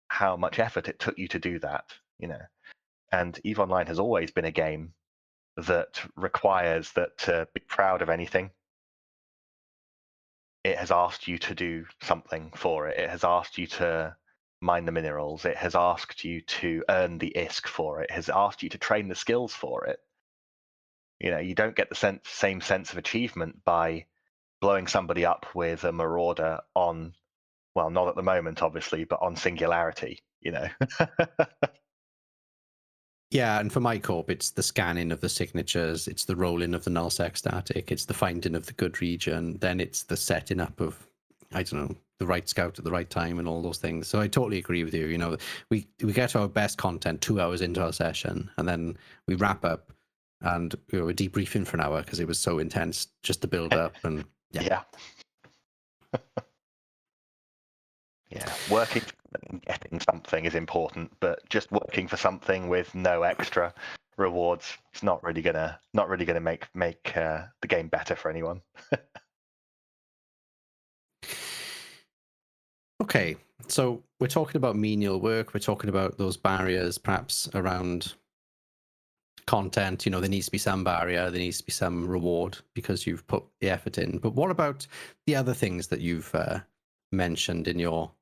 how much effort it took you to do that. And EVE Online has always been a game that requires that to be proud of anything, it has asked you to do something for it. It has asked you to mine the minerals. It has asked you to earn the ISK for it. It has asked you to train the skills for it. You don't get the same sense of achievement by blowing somebody up with a marauder on, well, not at the moment, obviously, but on Singularity. Yeah, and for my corp, it's the scanning of the signatures, it's the rolling of the nullsec static, it's the finding of the good region, then it's the setting up of, I don't know, the right scout at the right time and all those things. So I totally agree with you. We get our best content 2 hours into our session, and then we wrap up and we're debriefing for an hour because it was so intense just to build up. And yeah. Yeah, working and getting something is important, but just working for something with no extra rewards, it's not really gonna make the game better for anyone. Okay, so we're talking about menial work. We're talking about those barriers, perhaps around content. There needs to be some barrier, there needs to be some reward because you've put the effort in. But what about the other things that you've mentioned in your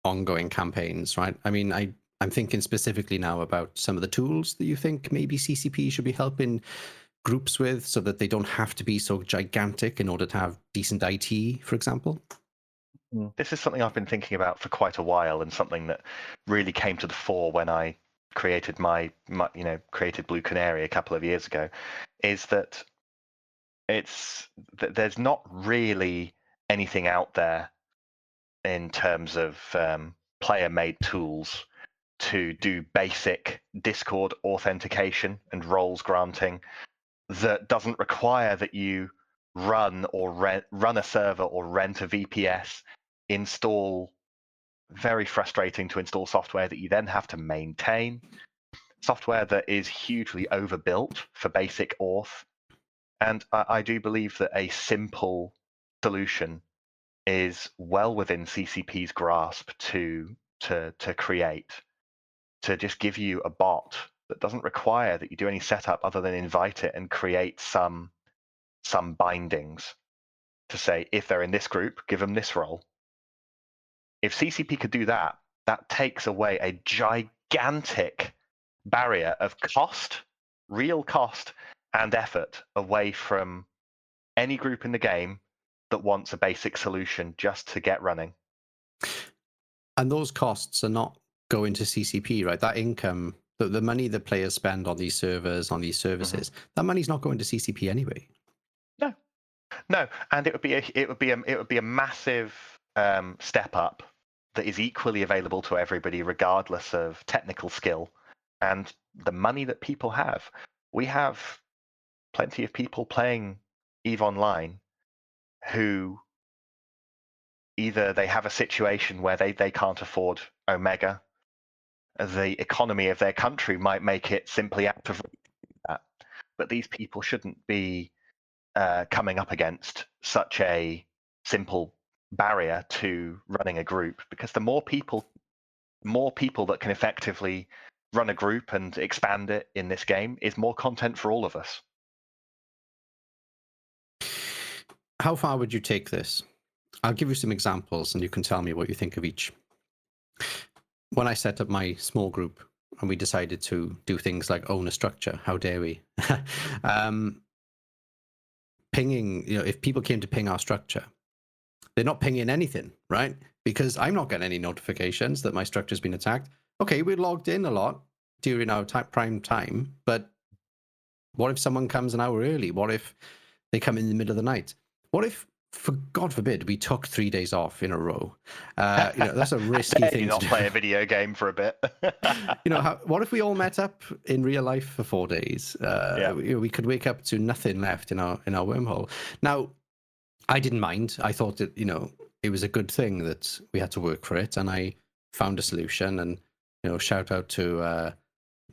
ongoing campaigns, right? I mean, I'm thinking specifically now about some of the tools that you think maybe CCP should be helping groups with so that they don't have to be so gigantic in order to have decent IT, for example. This is something I've been thinking about for quite a while, and something that really came to the fore when I created created Blue Canary a couple of years ago, is that there's not really anything out there in terms of player-made tools to do basic Discord authentication and roles granting that doesn't require that you run a server or rent a VPS, install very frustrating to install software that you then have to maintain, software that is hugely overbuilt for basic auth. And I do believe that a simple solution is well within CCP's grasp to create, to just give you a bot that doesn't require that you do any setup other than invite it and create some bindings to say, if they're in this group, give them this role. If CCP could do that, that takes away a gigantic barrier of cost, real cost and effort away from any group in the game that wants a basic solution just to get running. And those costs are not going to CCP, right? That income, the money that players spend on these servers, on these services, that money's not going to CCP anyway. No, and it would be a massive step up that is equally available to everybody, regardless of technical skill and the money that people have. We have plenty of people playing EVE Online who either they have a situation where they can't afford Omega, the economy of their country might make it simply out of that, but these people shouldn't be coming up against such a simple barrier to running a group, because the more people that can effectively run a group and expand it in this game is more content for all of us. How far would you take this? I'll give you some examples and you can tell me what you think of each. When I set up my small group and we decided to do things like own a structure, how dare we? Pinging, if people came to ping our structure, they're not pinging anything, right? Because I'm not getting any notifications that my structure's been attacked. Okay, we're logged in a lot, during our prime time, but what if someone comes an hour early? What if they come in the middle of the night? What if, for God forbid, we took 3 days off in a row? That's a risky thing not to do. play a video game for a bit. What if we all met up in real life for 4 days? We could wake up to nothing left in our wormhole. Now, I didn't mind. I thought that it was a good thing that we had to work for it, and I found a solution. And shout out to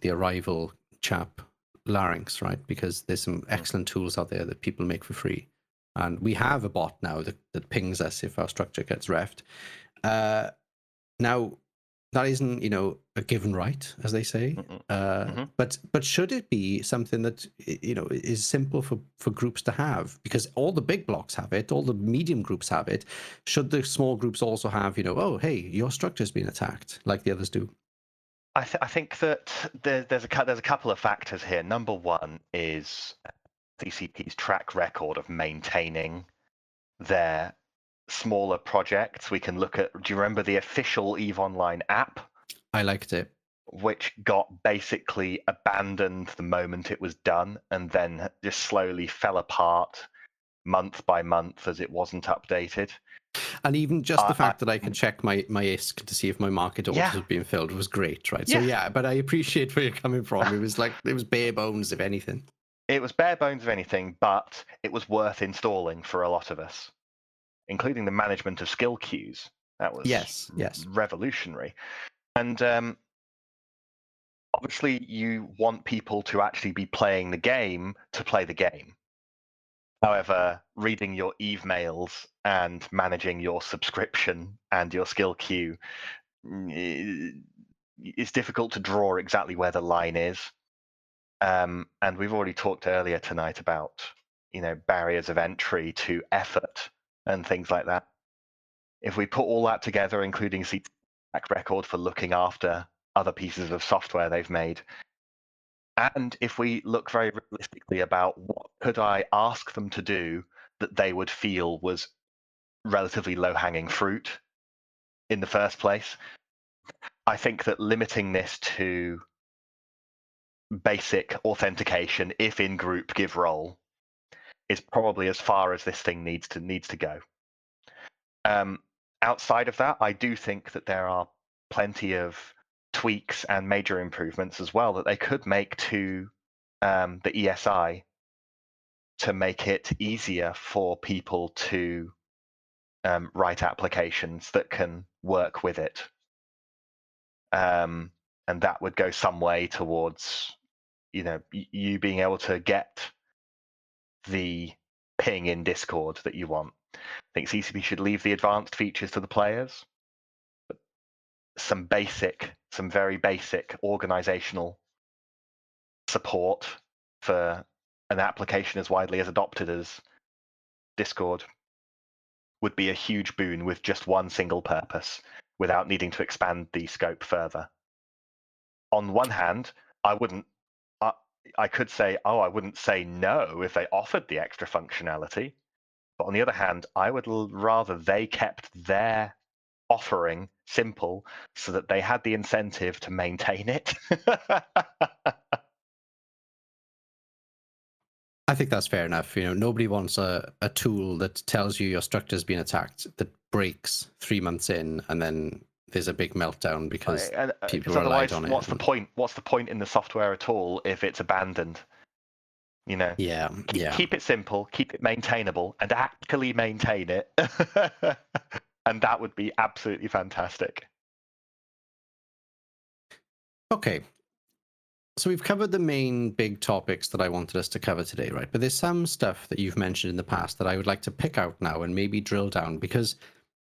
the Arrival chap, Larynx, right? Because there's some excellent tools out there that people make for free. And we have a bot now that pings us if our structure gets refed. Now, that isn't, a given right, as they say. But should it be something that, is simple for groups to have? Because all the big blocks have it, all the medium groups have it. Should the small groups also have, oh, hey, your structure's been attacked, like the others do? I think that there's a couple of factors here. Number one is CCP's track record of maintaining their smaller projects. We can look at, do you remember the official EVE Online app? I liked it. Which got basically abandoned the moment it was done, and then just slowly fell apart month by month as it wasn't updated. And even just the fact that I could check my ISK to see if my market orders had been filled was great, right? So but I appreciate where you're coming from. It was bare bones, if anything. It was bare bones, if anything, but it was worth installing for a lot of us, including the management of skill queues. That was revolutionary. And obviously, you want people to actually be playing the game to play the game. However, reading your EVE mails and managing your subscription and your skill queue is difficult to draw exactly where the line is. And we've already talked earlier tonight about, barriers of entry to effort and things like that. If we put all that together, including CT's track record for looking after other pieces of software they've made, and if we look very realistically about what could I ask them to do that they would feel was relatively low-hanging fruit in the first place, I think that limiting this to basic authentication, if in group, give role, is probably as far as this thing needs to go. Outside of that, I do think that there are plenty of tweaks and major improvements as well that they could make to the ESI to make it easier for people to write applications that can work with it. And that would go some way towards, you being able to get the ping in Discord that you want. I think CCP should leave the advanced features to the players. But some very basic organizational support for an application as widely as adopted as Discord would be a huge boon with just one single purpose, without needing to expand the scope further. On one hand, I could say, I wouldn't say no if they offered the extra functionality. But on the other hand, I would rather they kept their offering simple so that they had the incentive to maintain it. I think that's fair enough. Nobody wants a tool that tells you your structure's been attacked, that breaks 3 months in, and then there's a big meltdown because people relied on it. What's the point? What's the point in the software at all if it's abandoned? Keep it simple, keep it maintainable, and actually maintain it. And that would be absolutely fantastic. Okay. So we've covered the main big topics that I wanted us to cover today, right? But there's some stuff that you've mentioned in the past that I would like to pick out now and maybe drill down, because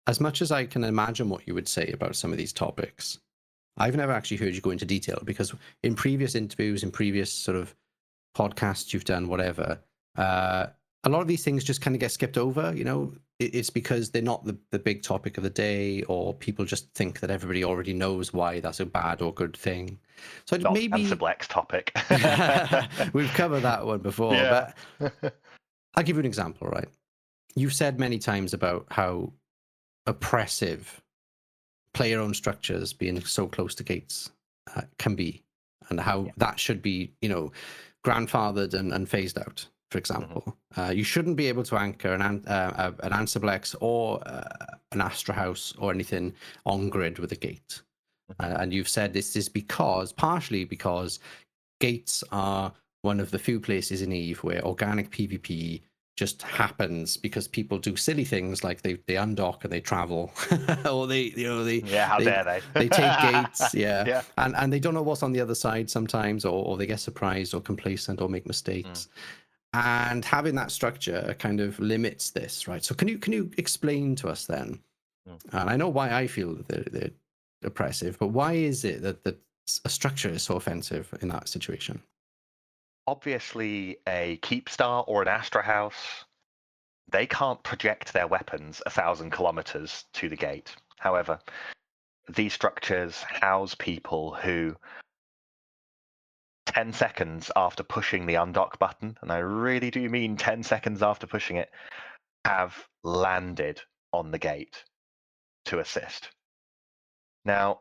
as much as I can imagine what you would say about some of these topics, I've never actually heard you go into detail, because in previous interviews, in previous sort of podcasts you've done, whatever, a lot of these things just kind of get skipped over. It's because they're not the big topic of the day, or people just think that everybody already knows why that's a bad or good thing. So not maybe Black's topic. We've covered that one before, yeah. But I'll give you an example, right? You've said many times about how oppressive player-owned structures being so close to gates can be. and how that should be, grandfathered and phased out. For example, you shouldn't be able to anchor an Ansiblex or an Astra House or anything on grid with a gate. And you've said this is partially because gates are one of the few places in EVE where organic PvP just happens because people do silly things like they undock and they travel, or they how dare they? They take gates, Yeah. and they don't know what's on the other side sometimes, or they get surprised or complacent or make mistakes. And having that structure kind of limits this, right? So can you explain to us then? And I know why I feel that they're oppressive, but why is it that a structure is so offensive in that situation? Obviously, a Keepstar or an Astra House, they can't project their weapons 1,000 kilometers to the gate. However, these structures house people who 10 seconds after pushing the undock button, and I really do mean 10 seconds after pushing it, have landed on the gate to assist. Now,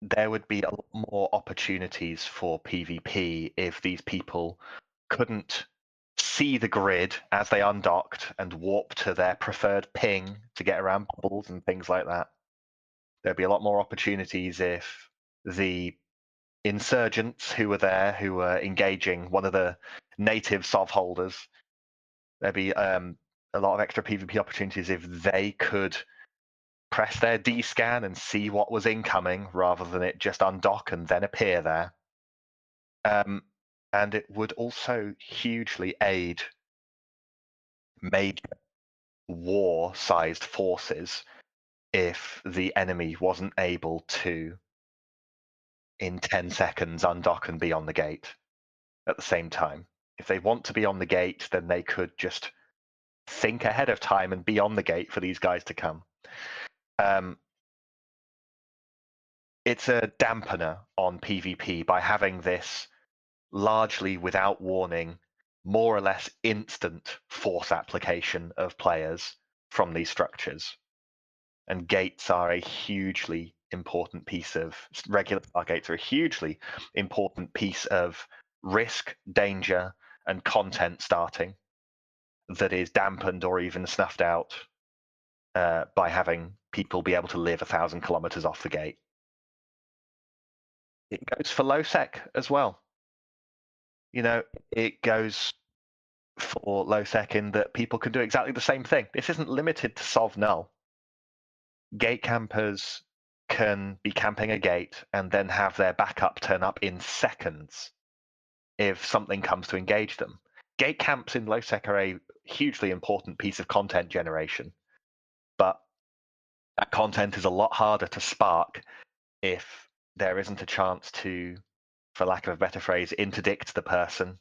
there would be a lot more opportunities for PvP if these people couldn't see the grid as they undocked and warp to their preferred ping to get around bubbles and things like that. There'd be a lot more opportunities if the insurgents who were there, who were engaging one of the native SOV holders, there'd be a lot of extra PvP opportunities if they could press their D-scan and see what was incoming rather than it just undock and then appear there. And it would also hugely aid major war-sized forces if the enemy wasn't able to, in 10 seconds, undock and be on the gate at the same time. If they want to be on the gate, then they could just think ahead of time and be on the gate for these guys to come. It's a dampener on PvP by having this largely without warning, more or less instant force application of players from these structures. And gates are a hugely important piece of, regular gates are a hugely important piece of risk, danger, and content starting that is dampened or even snuffed out by having people be able to live 1,000 kilometers off the gate. It goes for low sec as well. It goes for low sec in that people can do exactly the same thing. This isn't limited to SOV null. Gate campers can be camping a gate and then have their backup turn up in seconds if something comes to engage them. Gate camps in low sec are a hugely important piece of content generation, but that content is a lot harder to spark if there isn't a chance to, for lack of a better phrase, interdict the person,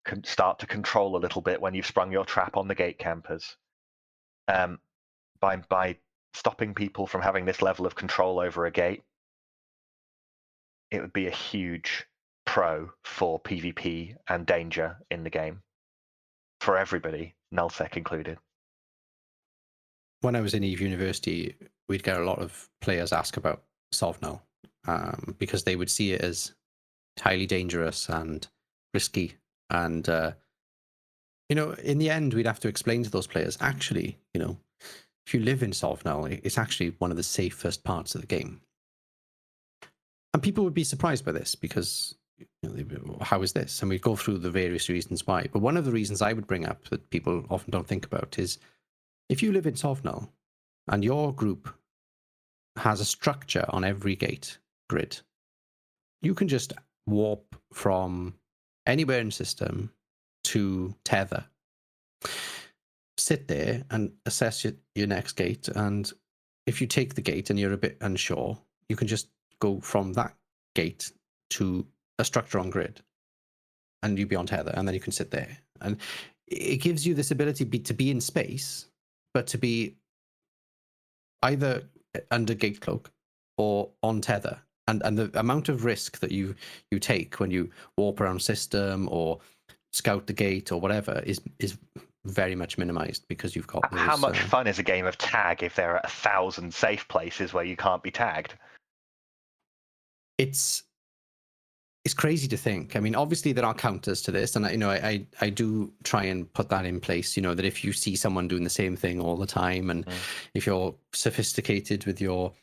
can start to control a little bit when you've sprung your trap on the gate campers. By stopping people from having this level of control over a gate, it would be a huge pro for PvP and danger in the game for everybody, nullsec included. When I was in EVE University, we'd get a lot of players ask about SOV null because they would see it as highly dangerous and risky. And, in the end, we'd have to explain to those players, actually, if you live in SOV null, it's actually one of the safest parts of the game. And people would be surprised by this because, how is this? And we'd go through the various reasons why. But one of the reasons I would bring up that people often don't think about is if you live in SOV null and your group has a structure on every gate grid, you can just warp from anywhere in the system to tether. Sit there and assess your next gate, and if you take the gate and you're a bit unsure, you can just go from that gate to a structure on grid and you be on tether, and then you can sit there. And it gives you this ability to be in space, but to be either under gate cloak or on tether. And the amount of risk that you take when you warp around system or scout the gate or whatever is very much minimized because you've got those, how much fun is a game of tag if there are 1,000 safe places where you can't be tagged? It's it's crazy to think. I mean, obviously there are counters to this, and I do try and put that in place. That if you see someone doing the same thing all the time, and if you're sophisticated with your,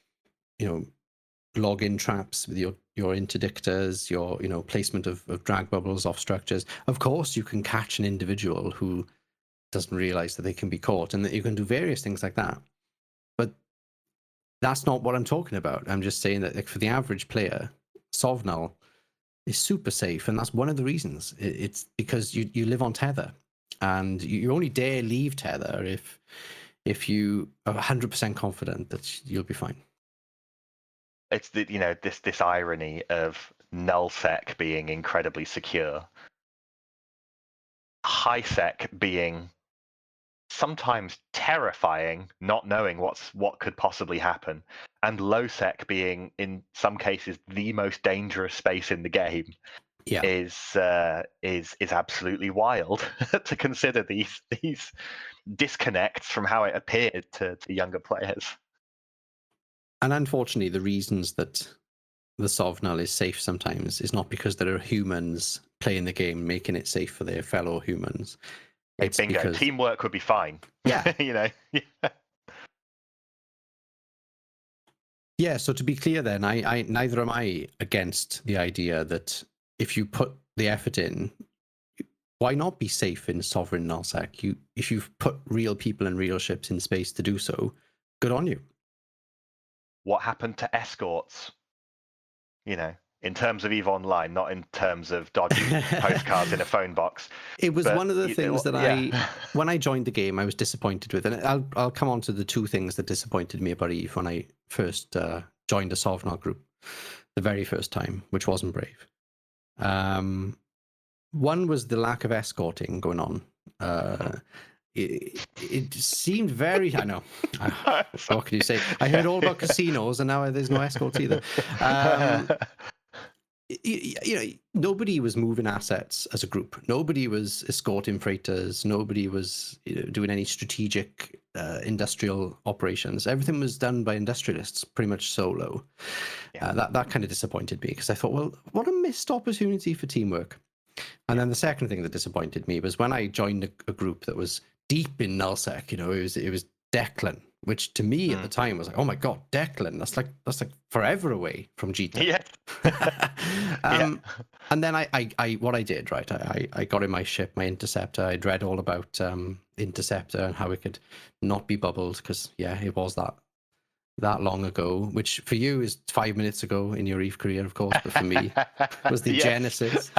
login traps, with your interdictors, your placement of drag bubbles off structures, of course you can catch an individual who doesn't realize that they can be caught, and that you can do various things like that. But that's not what I'm talking about. I'm just saying that, like, for the average player, Sovnull is super safe, and that's one of the reasons. It's because you live on Tether, and you only dare leave Tether if you are 100% confident that you'll be fine. It's this irony of nullsec being incredibly secure, highsec being sometimes terrifying, not knowing what could possibly happen, and lowsec being in some cases the most dangerous space in the game. Yeah, is absolutely wild to consider these disconnects from how it appeared to younger players. and unfortunately, the reasons that the Sovnull is safe sometimes is not because there are humans playing the game making it safe for their fellow humans. It's bingo. Because teamwork would be fine. Yeah. Yeah. Yeah, so to be clear then, I neither am I against the idea that if you put the effort in, why not be safe in sovereign nullsec? If you've put real people and real ships in space to do so, good on you. What happened to escorts? In terms of EVE Online, not in terms of dodgy postcards in a phone box. It was one of the things that when I joined the game, I was disappointed with. And I'll come on to the two things that disappointed me about EVE when I first joined a Sovnull group the very first time, which wasn't brave. One was the lack of escorting going on. It seemed very... I know. What can you say? I heard all about casinos, and now there's no escorts either. Nobody was moving assets as a group. Nobody was escorting freighters. Nobody was doing any strategic industrial operations. Everything was done by industrialists, pretty much solo. Yeah. That kind of disappointed me, because I thought, well, what a missed opportunity for teamwork. And then the second thing that disappointed me was when I joined a group that was deep in nullsec. It was Declan, which to me at the time was like, oh my god, Declan, that's like forever away from GT. Yeah. And then I what I did, right? I got in my ship, my interceptor. I'd read all about interceptor and how it could not be bubbled, because it was that long ago, which for you is 5 minutes ago in your EVE career, of course, but for me was the genesis.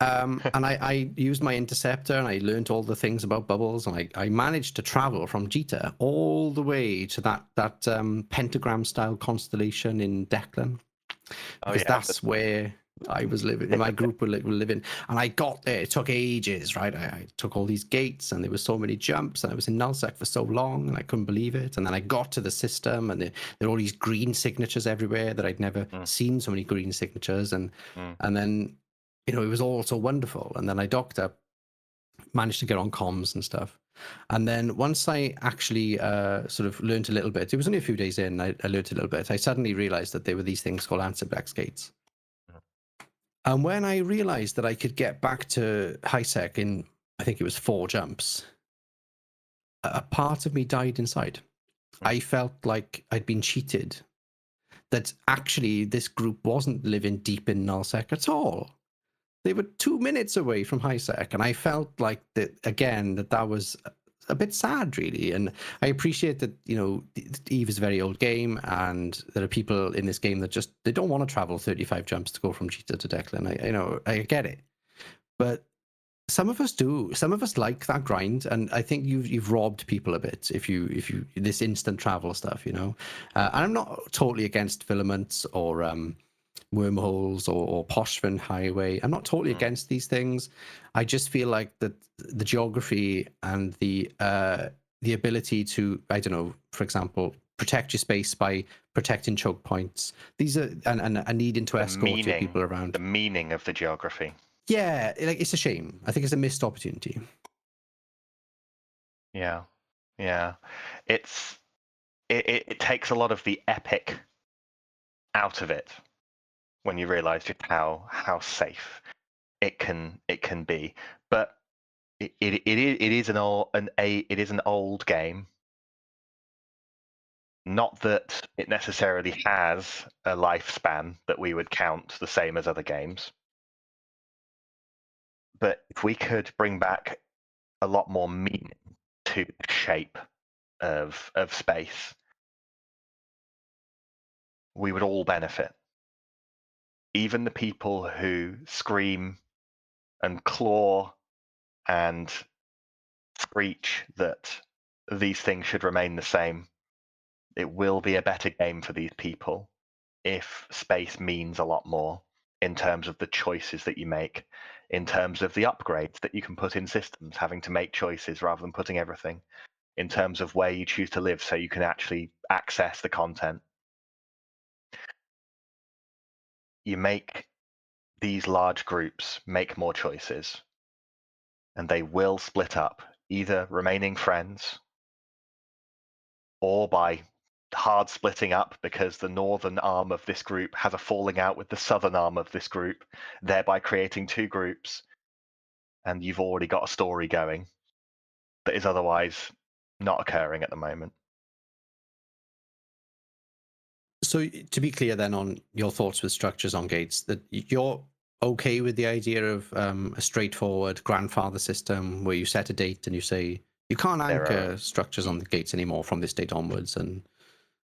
And I used my interceptor, and I learned all the things about bubbles, and I managed to travel from Jita all the way to that pentagram style constellation in Declan, because that's where I was living. My group were living, and I got there. It took ages, right? I took all these gates, and there were so many jumps, and I was in nullsec for so long, and I couldn't believe it. And then I got to the system, and there were all these green signatures everywhere that I'd never seen so many green signatures, and then it was all so wonderful. And then I docked up, managed to get on comms and stuff. And then once I actually sort of learned a little bit, it was only a few days in, I learned a little bit. I suddenly realized that there were these things called answer-back gates. And when I realized that I could get back to highsec in, I think it was 4 jumps, a part of me died inside. I felt like I'd been cheated, that actually this group wasn't living deep in nullsec at all. They were 2 minutes away from highsec, and I felt like that was a bit sad, really. And I appreciate that, EVE is a very old game, and there are people in this game that they don't want to travel 35 jumps to go from Jita to Declan. I get it. But some of us do. Some of us like that grind, and I think you've robbed people a bit if you this instant travel stuff, And I'm not totally against filaments or wormholes or Poshvin Highway. I'm not totally against these things. I just feel like that the geography and the ability to, I don't know, for example, protect your space by protecting choke points. These are and needing to escort your people around. The meaning of the geography. Yeah, it's a shame. I think it's a missed opportunity. Yeah. It takes a lot of the epic out of it. when you realise just how safe it can be. But it is an old game. Not that it necessarily has a lifespan that we would count the same as other games. But if we could bring back a lot more meaning to the shape of space, we would all benefit. Even the people who scream and claw and screech that these things should remain the same, it will be a better game for these people if space means a lot more in terms of the choices that you make, in terms of the upgrades that you can put in systems, having to make choices rather than putting everything, in terms of where you choose to live so you can actually access the content. You make these large groups make more choices, and they will split up, either remaining friends or by hard splitting up because the northern arm of this group has a falling out with the southern arm of this group, thereby creating two groups, and you've already got a story going that is otherwise not occurring at the moment. So to be clear then on your thoughts with structures on gates, that you're okay with the idea of a straightforward grandfather system where you set a date and you say you can't anchor structures on the gates anymore from this date onwards, and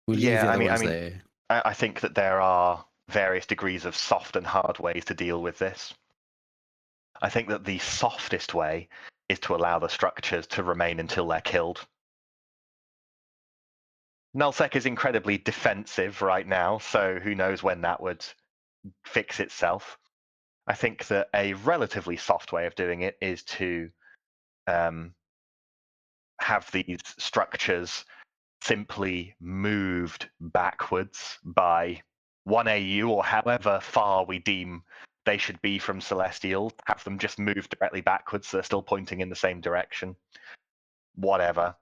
we'll leave the other ones there. I think that there are various degrees of soft and hard ways to deal with this. I think that the softest way is to allow the structures to remain until they're killed. Nullsec is incredibly defensive right now, so who knows when that would fix itself. I think that a relatively soft way of doing it is to have these structures simply moved backwards by 1 AU or however far we deem they should be from Celestial, have them just move directly backwards so they're still pointing in the same direction. Whatever.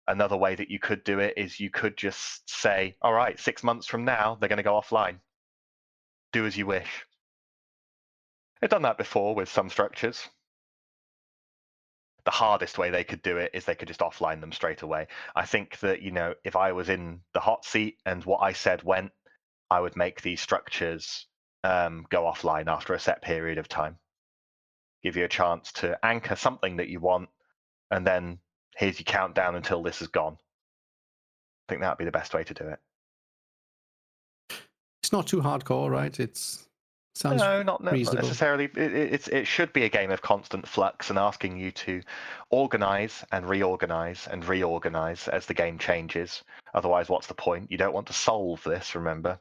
Another way that you could do it is you could just say, all right, 6 months from now, they're going to go offline. Do as you wish. I've done that before with some structures. The hardest way they could do it is they could just offline them straight away. I think that, if I was in the hot seat and what I said went, I would make these structures go offline after a set period of time. Give you a chance to anchor something that you want, and then here's your countdown until this is gone. I think that would be the best way to do it. It's not too hardcore, right? Sounds not reasonable. necessarily. It should be a game of constant flux and asking you to organize and reorganize as the game changes. Otherwise, what's the point? You don't want to solve this, remember.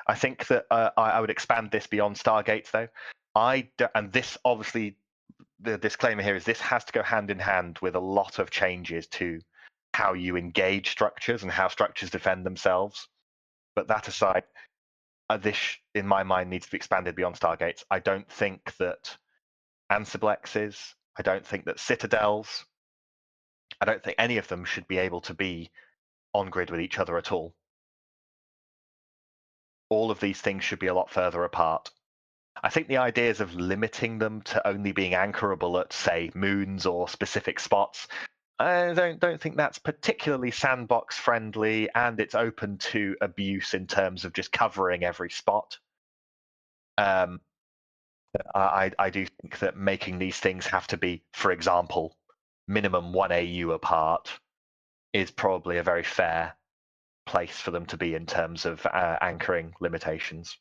I think that I would expand this beyond Stargates, though. And this, obviously, the disclaimer here is this has to go hand in hand with a lot of changes to how you engage structures and how structures defend themselves. But that aside, this, in my mind, needs to be expanded beyond Stargates. I don't think that Ansiblexes, I don't think that Citadels, I don't think any of them should be able to be on grid with each other at all. All of these things should be a lot further apart. I think the ideas of limiting them to only being anchorable at, say, moons or specific spots, I don't think that's particularly sandbox friendly, and it's open to abuse in terms of just covering every spot. I do think that making these things have to be, for example, minimum 1 AU apart is probably a very fair place for them to be in terms of anchoring limitations.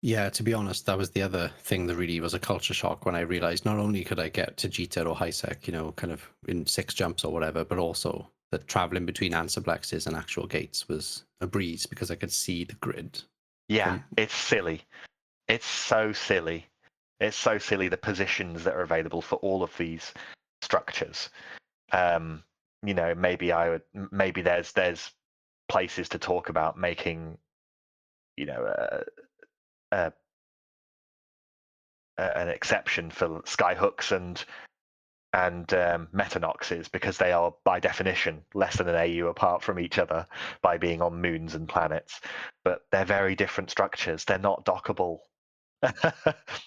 Yeah, to be honest, that was the other thing that really was a culture shock when I realized not only could I get to Jita or Hisec, kind of in 6 jumps or whatever, but also that traveling between Ansiblexes and actual gates was a breeze because I could see the grid. Yeah, it's silly. It's so silly. It's so silly, the positions that are available for all of these structures. Maybe there's places to talk about making, an exception for skyhooks and and Metanoxes, because they are by definition less than an AU apart from each other by being on moons and planets. But they're very different structures. They're not dockable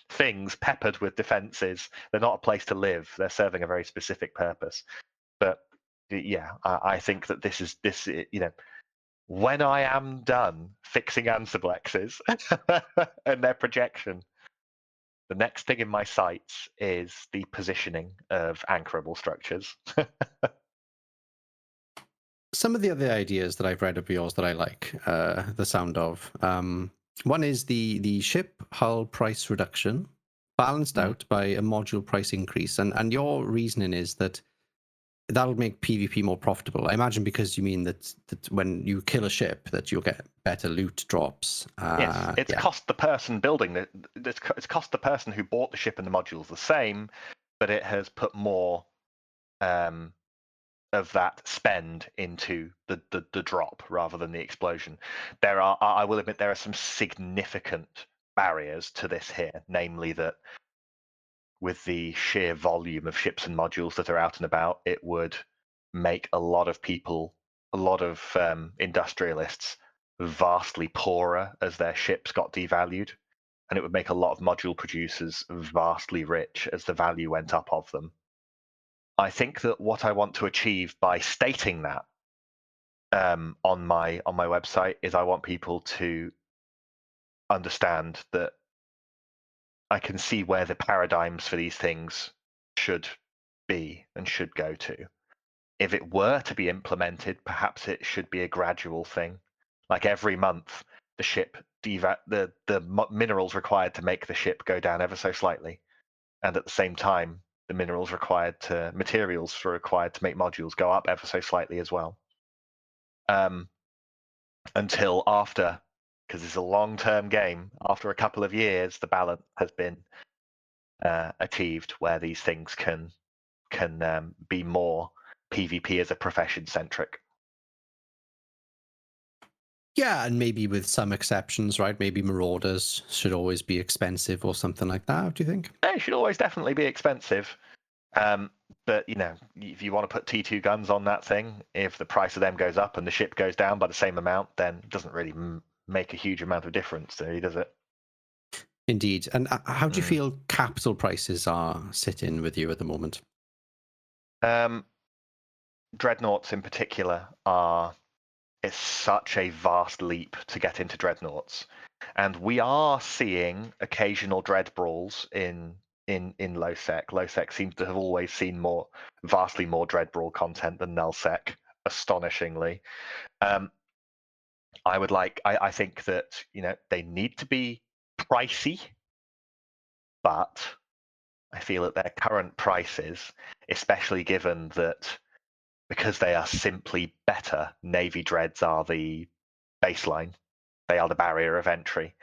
things peppered with defenses. They're not a place to live. They're serving a very specific purpose. But yeah, I think that this, when I am done fixing ansiblexes and their projection, the next thing in my sights is the positioning of anchorable structures. Some of the other ideas that I've read of yours that I like the sound of. One is the ship hull price reduction balanced out by a module price increase. And your reasoning is that that'll make PvP more profitable. I imagine because you mean that when you kill a ship, that you'll get better loot drops. Yes, it's cost the person building it's cost the person who bought the ship and the modules the same, but it has put more of that spend into the drop rather than the explosion. I will admit, there are some significant barriers to this here, namely that with the sheer volume of ships and modules that are out and about, it would make a lot of people, a lot of industrialists, vastly poorer as their ships got devalued. And it would make a lot of module producers vastly rich as the value went up of them. I think that what I want to achieve by stating that on my website is I want people to understand that I can see where the paradigms for these things should be and should go to. If it were to be implemented, perhaps it should be a gradual thing. Like every month, the ship the minerals required to make the ship go down ever so slightly, and at the same time, the materials required to make modules go up ever so slightly as well. Until after, because it's a long-term game, after a couple of years, the balance has been achieved where these things can be more PvP as a profession centric. Yeah, and maybe with some exceptions, right? Maybe Marauders should always be expensive or something like that. Do you think? They should always definitely be expensive. But if you want to put T2 guns on that thing, if the price of them goes up and the ship goes down by the same amount, then it doesn't really make a huge amount of difference, does it? Indeed. And how do you feel capital prices are sitting with you at the moment? Dreadnoughts in particular it's such a vast leap to get into dreadnoughts, and we are seeing occasional dread brawls in low-sec. Low-sec seems to have always seen vastly more dread brawl content than null-sec, astonishingly. I think that they need to be pricey, but I feel at their current prices, especially given that because they are simply better, Navy Dreads are the baseline. They are the barrier of entry.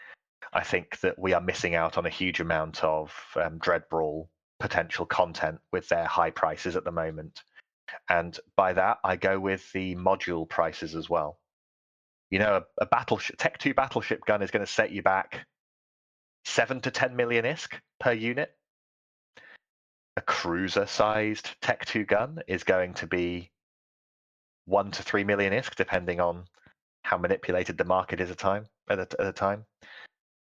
I think that we are missing out on a huge amount of Dread Brawl potential content with their high prices at the moment. And by that, I go with the module prices as well. A Tech 2 battleship gun is going to set you back 7 to 10 million ISK per unit. A cruiser-sized Tech 2 gun is going to be 1 to 3 million ISK, depending on how manipulated the market is at a time.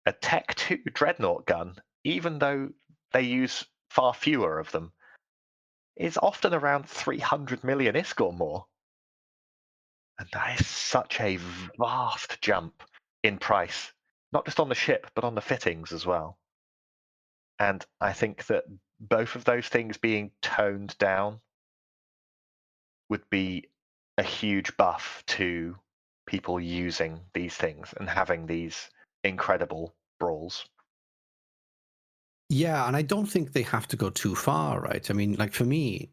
A Tech 2 dreadnought gun, even though they use far fewer of them, is often around 300 million ISK or more. And that is such a vast jump in price, not just on the ship, but on the fittings as well. And I think that both of those things being toned down would be a huge buff to people using these things and having these incredible brawls. Yeah, and I don't think they have to go too far, right? I mean, like for me,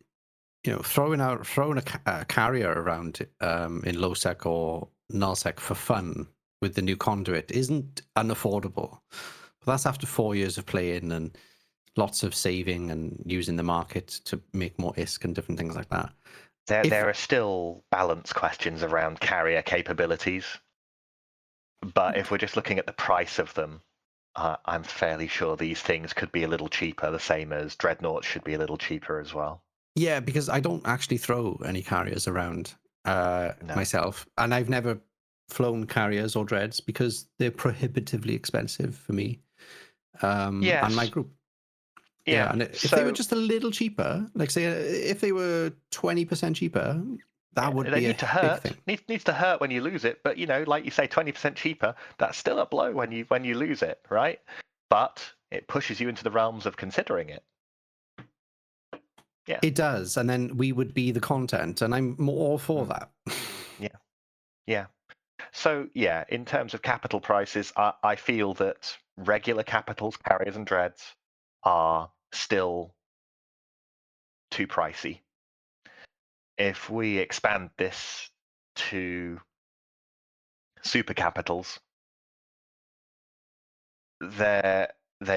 throwing a carrier around in low sec or null sec for fun with the new conduit isn't unaffordable. But that's after 4 years of playing and lots of saving and using the market to make more ISK and different things like that. There are still balance questions around carrier capabilities, but if we're just looking at the price of them, I'm fairly sure these things could be a little cheaper, the same as dreadnoughts should be a little cheaper as well. Yeah, because I don't actually throw any carriers around No. myself, and I've never flown carriers or dreads because they're prohibitively expensive for me and my Yes. group. Yeah, Yeah. and if they were So just a little cheaper, like say if they were 20% cheaper, that would they be need a to big hurt. thing. Needs to hurt when you lose it, but like you say, 20% cheaper. That's still a blow when you lose it, right? But it pushes you into the realms of considering it. Yeah. It does, and then we would be the content, and I'm all for that. Yeah. Yeah. So yeah, in terms of capital prices, I feel that regular capitals, carriers, and dreads are still too pricey. If we expand this to super capitals, they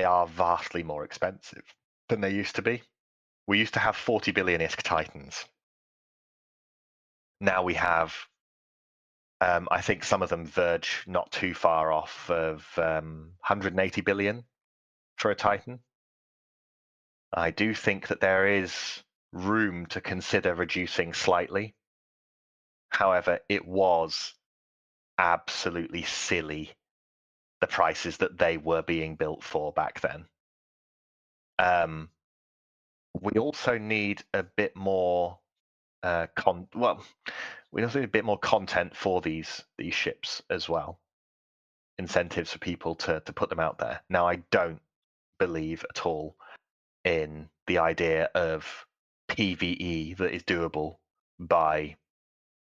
are vastly more expensive than they used to be. We used to have 40 billion ISK Titans. Now we have, I think some of them verge not too far off of 180 billion for a Titan. I do think that there is room to consider reducing slightly. However, it was absolutely silly, the prices that they were being built for back then. We also need a bit more we also need a bit more content for these ships as well. Incentives for people to put them out there. Now, I don't believe at all in the idea of PvE that is doable by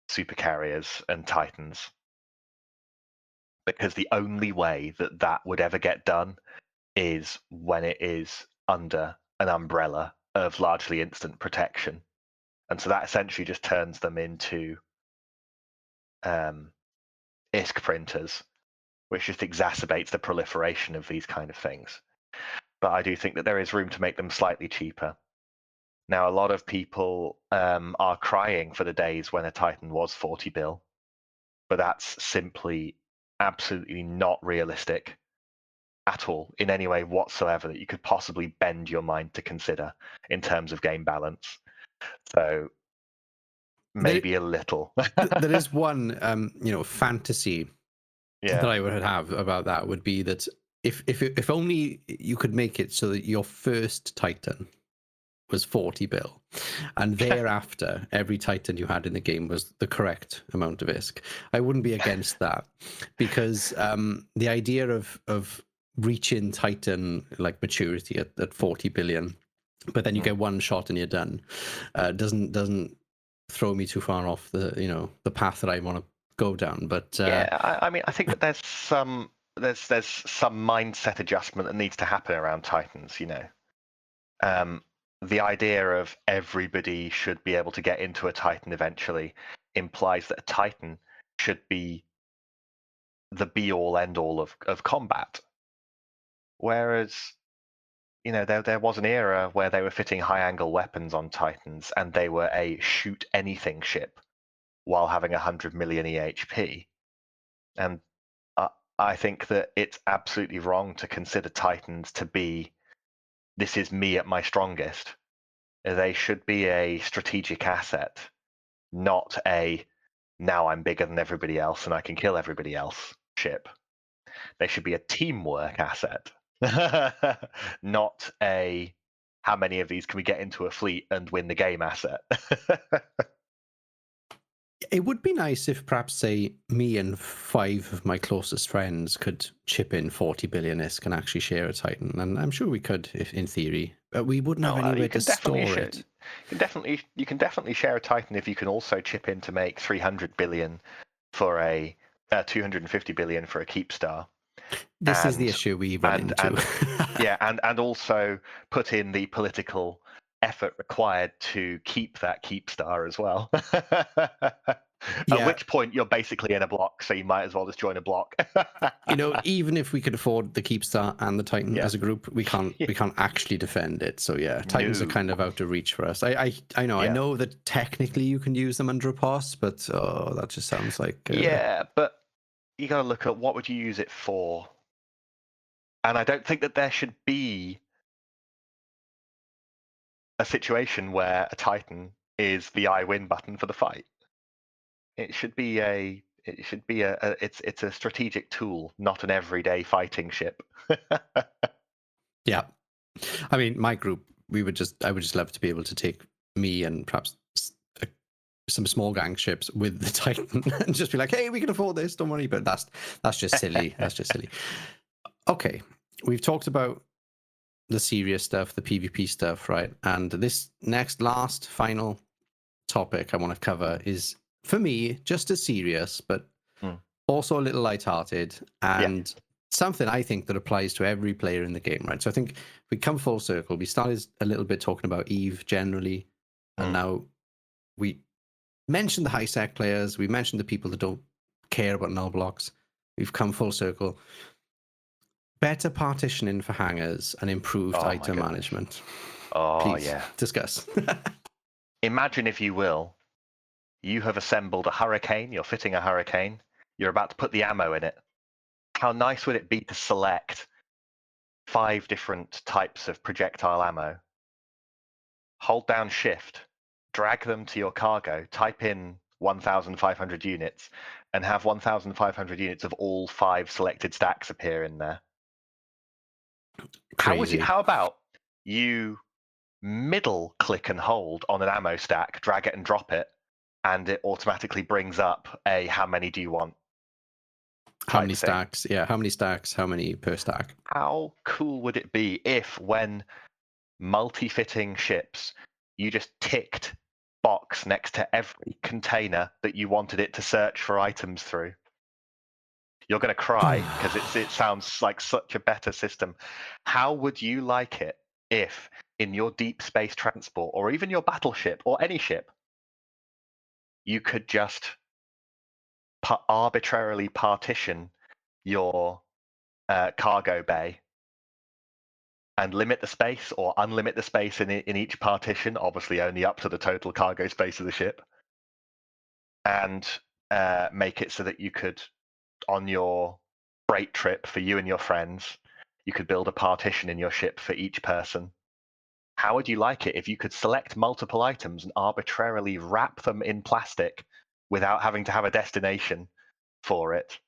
super carriers and titans, because the only way that that would ever get done is when it is under an umbrella of largely instant protection, and so that essentially just turns them into ISK printers, which just exacerbates the proliferation of these kind of things. But I do think that there is room to make them slightly cheaper. Now, a lot of people are crying for the days when a Titan was 40 bill, but that's simply absolutely not realistic at all in any way whatsoever that you could possibly bend your mind to consider in terms of game balance. So maybe a little. There is one, fantasy that Yeah. I would have about that would be that if only you could make it so that your first Titan was 40 bill, and thereafter every Titan you had in the game was the correct amount of ISK, I wouldn't be against that, because the idea of reaching Titan like maturity at 40 billion, but then you get one shot and you're done, doesn't throw me too far off the path that I want to go down. But Yeah, I mean, I think that there's some mindset adjustment that needs to happen around Titans. The idea of everybody should be able to get into a Titan eventually implies that a Titan should be the be all end all of combat. Whereas, there was an era where they were fitting high angle weapons on Titans and they were a shoot anything ship while having 100 million EHP. And I think that it's absolutely wrong to consider Titans to be, this is me at my strongest. They should be a strategic asset, not a now I'm bigger than everybody else and I can kill everybody else ship. They should be a teamwork asset, not a how many of these can we get into a fleet and win the game asset. it would be nice if perhaps, say, me and 5 of my closest friends could chip in 40 billion ISK and actually share a Titan. And I'm sure we could, if in theory. But we wouldn't have anywhere to store it. You can definitely share a Titan if you can also chip in to make 300 billion for a 250 billion for a keep star. This is the issue we run into. and also put in the political effort required to keep that keep star as well. At which point you're basically in a block, so you might as well just join a block. Even if we could afford the Keepstar and the Titan as a group, we can't actually defend it. So yeah, Titans are kind of out of reach for us. I know. I know that technically you can use them under a POS, but that just sounds like yeah, but you got to look at what would you use it for. And I don't think that there should be a situation where a Titan is the I win button for the fight. It should be it's a strategic tool, not an everyday fighting ship. Yeah. I mean, my group, I would just love to be able to take me and perhaps some small gang ships with the Titan and just be like, hey, we can afford this, don't worry. But that's just silly. That's just silly. Okay, we've talked about the serious stuff, the PvP stuff, right? And this last final topic I want to cover is, for me, just as serious, but also a little lighthearted, and something I think that applies to every player in the game, right? So I think we come full circle. We started a little bit talking about EVE generally, and now we mentioned the high sec players. We mentioned the people that don't care about null blocks. We've come full circle. Better partitioning for hangers and improved item management. Oh, please, yeah. discuss. Imagine, if you will, you have assembled a hurricane, you're fitting a hurricane, you're about to put the ammo in it. How nice would it be to select 5 different types of projectile ammo, hold down shift, drag them to your cargo, type in 1,500 units, and have 1,500 units of all 5 selected stacks appear in there? Crazy. How about you middle click and hold on an ammo stack, drag it and drop it, and it automatically brings up a how many do you want? How many stacks? Yeah, how many stacks? How many per stack? How cool would it be if, when multi-fitting ships, you just ticked box next to every container that you wanted it to search for items through? You're going to cry because it sounds like such a better system. How would you like it if, in your deep space transport, or even your battleship, or any ship, you could just arbitrarily partition your cargo bay and limit the space or unlimit the space in each partition, obviously only up to the total cargo space of the ship, and make it so that you could, on your freight trip for you and your friends, you could build a partition in your ship for each person? How would you like it if you could select multiple items and arbitrarily wrap them in plastic without having to have a destination for it?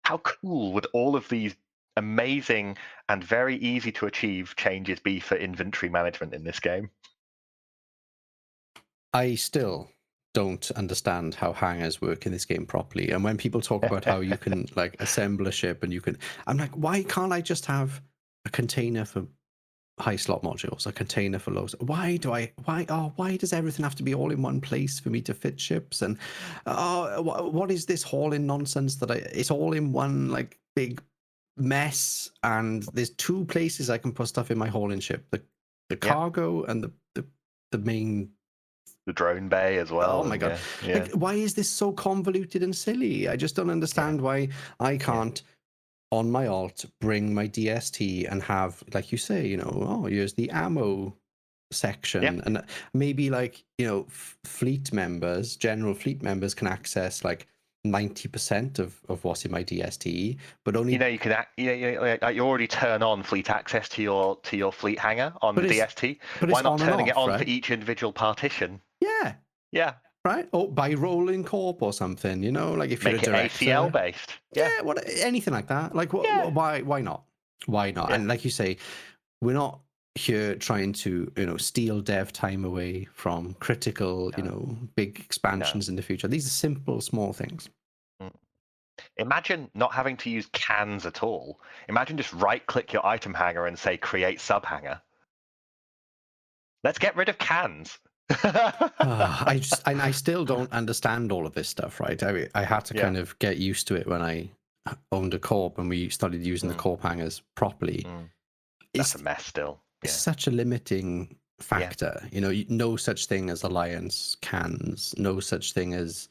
How cool would all of these amazing and very easy to achieve changes be for inventory management in this game? I still don't understand how hangers work in this game properly. And when people talk about how you can like assemble a ship and you can, I'm like, why can't I just have a container for high slot modules, a container for lows? Why does everything have to be all in one place for me to fit ships? And what is this hauling nonsense that it's all in one like big mess, and there's 2 places I can put stuff in my hauling ship, the cargo and the main, the drone bay as well. Oh my god. Yeah. Like, why is this so convoluted and silly? I just don't understand why I can't on my alt bring my DST and have, like you say, you know, here's the ammo section, and maybe like, you know, general fleet members can access like 90% of what's in my DST, but only, you know, you can you already turn on fleet access to your fleet hangar on the DST. Why not turning it on for each individual partition? Yeah. Right? Or by rolling corp or something, you know, like if you're a director, ACL based. Anything like that. Like, why not? Why not? And like you say, we're not here trying to, you know, steal dev time away from critical, you know, big expansions in the future. These are simple, small things. Imagine not having to use cans at all. Imagine just right-click your item hanger and say create sub-hanger. Let's get rid of cans. I still don't understand all of this stuff, right? I had to kind of get used to it when I owned a corp and we started using the corp hangers properly. That's a mess still. It's such a limiting factor. You know, no such thing as alliance cans, no such thing as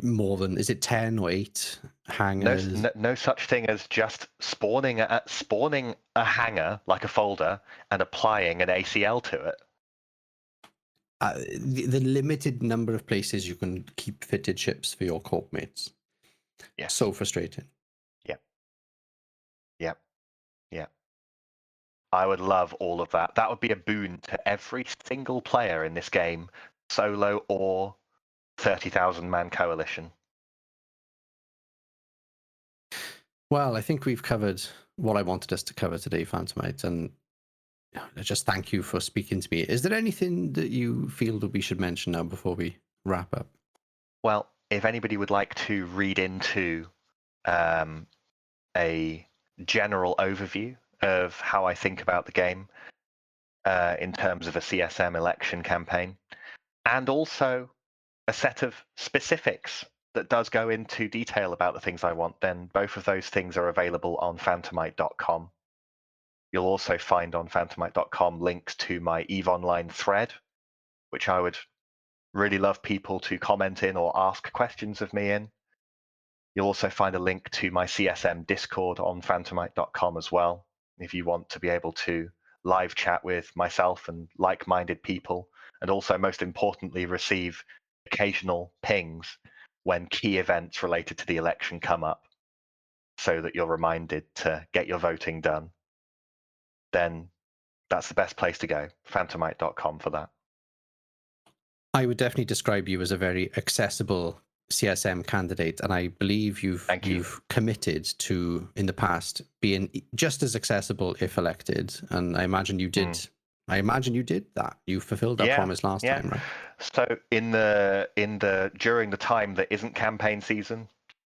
more than, is it 10 or 8 hangers? No such thing as just spawning a hanger like a folder and applying an ACL to it. The limited number of places you can keep fitted ships for your corp mates. So frustrating. Yeah. I would love all of that. That would be a boon to every single player in this game, solo or 30,000 man coalition. Well, I think we've covered what I wanted us to cover today, Phantomite, and just thank you for speaking to me. Is there anything that you feel that we should mention now before we wrap up? Well, if anybody would like to read into a general overview of how I think about the game in terms of a CSM election campaign, and also a set of specifics that does go into detail about the things I want, then both of those things are available on Phantomite.com. You'll also find on Phantomite.com links to my EVE Online thread, which I would really love people to comment in or ask questions of me in. You'll also find a link to my CSM Discord on Phantomite.com as well, if you want to be able to live chat with myself and like-minded people, and also, most importantly, receive occasional pings when key events related to the election come up, so that you're reminded to get your voting done. Then that's the best place to go, Phantomite.com, for that. I would definitely describe you as a very accessible CSM candidate, and I believe you've committed to, in the past, being just as accessible if elected. And I imagine you did. I imagine you did that. You fulfilled that promise last time, right? So during the time that isn't campaign season,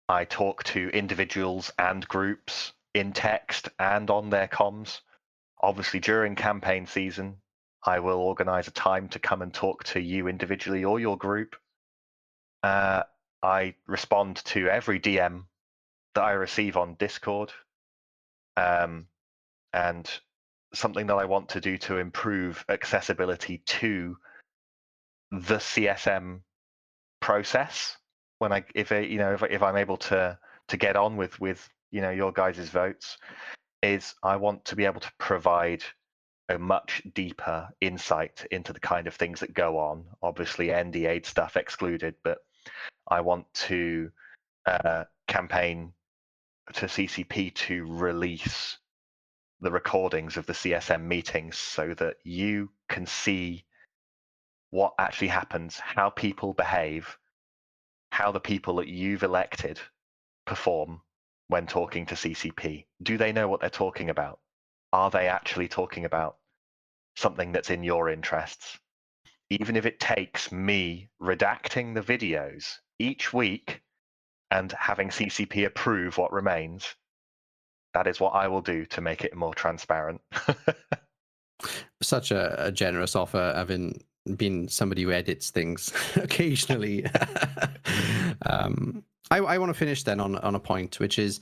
I talk to individuals and groups in text and on their comms. Obviously, during campaign season, I will organize a time to come and talk to you individually or your group. I respond to every DM that I receive on Discord. And something that I want to do to improve accessibility to the CSM process, if I'm able to get on with your guys' votes, is I want to be able to provide a much deeper insight into the kind of things that go on. Obviously, NDA stuff excluded, but I want to campaign to CCP to release the recordings of the CSM meetings so that you can see what actually happens, how people behave, how the people that you've elected perform when talking to CCP. Do they know what they're talking about? Are they actually talking about something that's in your interests? Even if it takes me redacting the videos each week and having CCP approve what remains, that is what I will do to make it more transparent. Such a generous offer, having been somebody who edits things occasionally. I want to finish then on a point, which is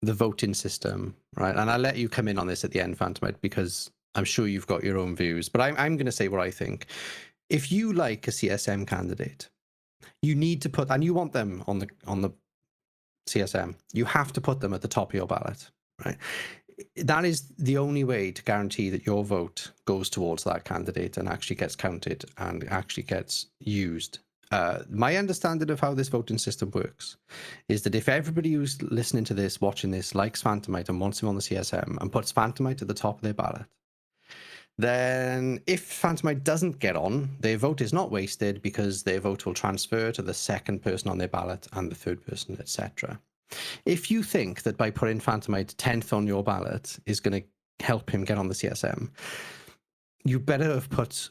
the voting system, right? And I'll let you come in on this at the end, Phantomite, because I'm sure you've got your own views. But I'm going to say what I think. If you like a CSM candidate, you need to put, and you want them on the CSM, you have to put them at the top of your ballot, right? That is the only way to guarantee that your vote goes towards that candidate and actually gets counted and actually gets used. My understanding of how this voting system works is that if everybody who's listening to this, watching this, likes Phantomite and wants him on the CSM and puts Phantomite at the top of their ballot, then if Phantomite doesn't get on, their vote is not wasted because their vote will transfer to the second person on their ballot and the third person, etc. If you think that by putting Phantomite 10th on your ballot is going to help him get on the CSM, you better have put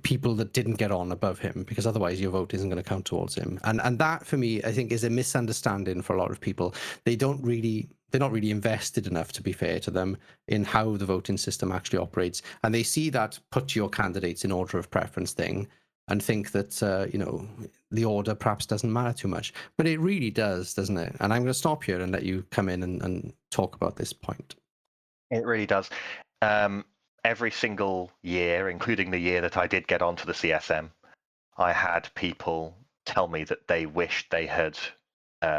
people that didn't get on above him, because otherwise your vote isn't going to count towards him. And that, for me, I think is a misunderstanding for a lot of people. They're not really invested enough, to be fair to them, in how the voting system actually operates. And they see that put your candidates in order of preference thing and think that, the order perhaps doesn't matter too much. But it really does, doesn't it? And I'm going to stop here and let you come in and talk about this point. It really does. Every single year, including the year that I did get onto the CSM, I had people tell me that they wished they had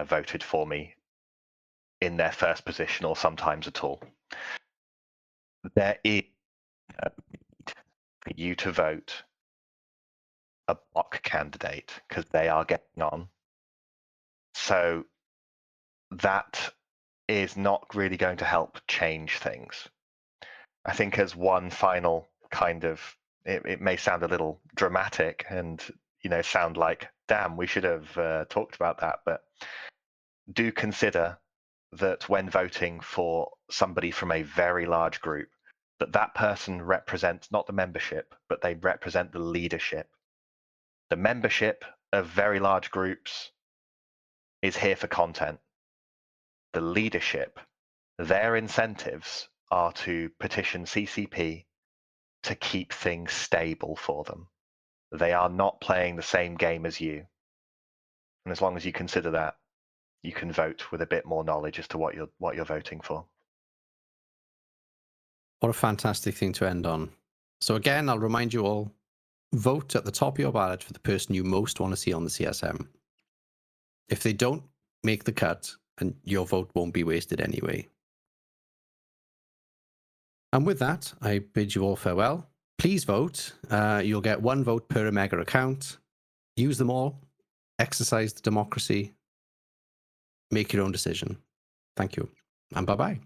voted for me in their first position or sometimes at all. There is a need for you to vote a block candidate because they are getting on. So that is not really going to help change things. I think as one final kind of, it may sound a little dramatic and, sound like, damn, we should have talked about that. But do consider that when voting for somebody from a very large group, that person represents not the membership, but they represent the leadership. The membership of very large groups is here for content. The leadership, their incentives are to petition CCP to keep things stable for them. They are not playing the same game as you. And as long as you consider that, you can vote with a bit more knowledge as to what you're voting for. What a fantastic thing to end on. So again, I'll remind you all, vote at the top of your ballot for the person you most want to see on the CSM. If they don't make the cut, and your vote won't be wasted anyway. And with that, I bid you all farewell. Please vote. You'll get 1 vote per Omega account. Use them all. Exercise the democracy. Make your own decision. Thank you. And bye-bye.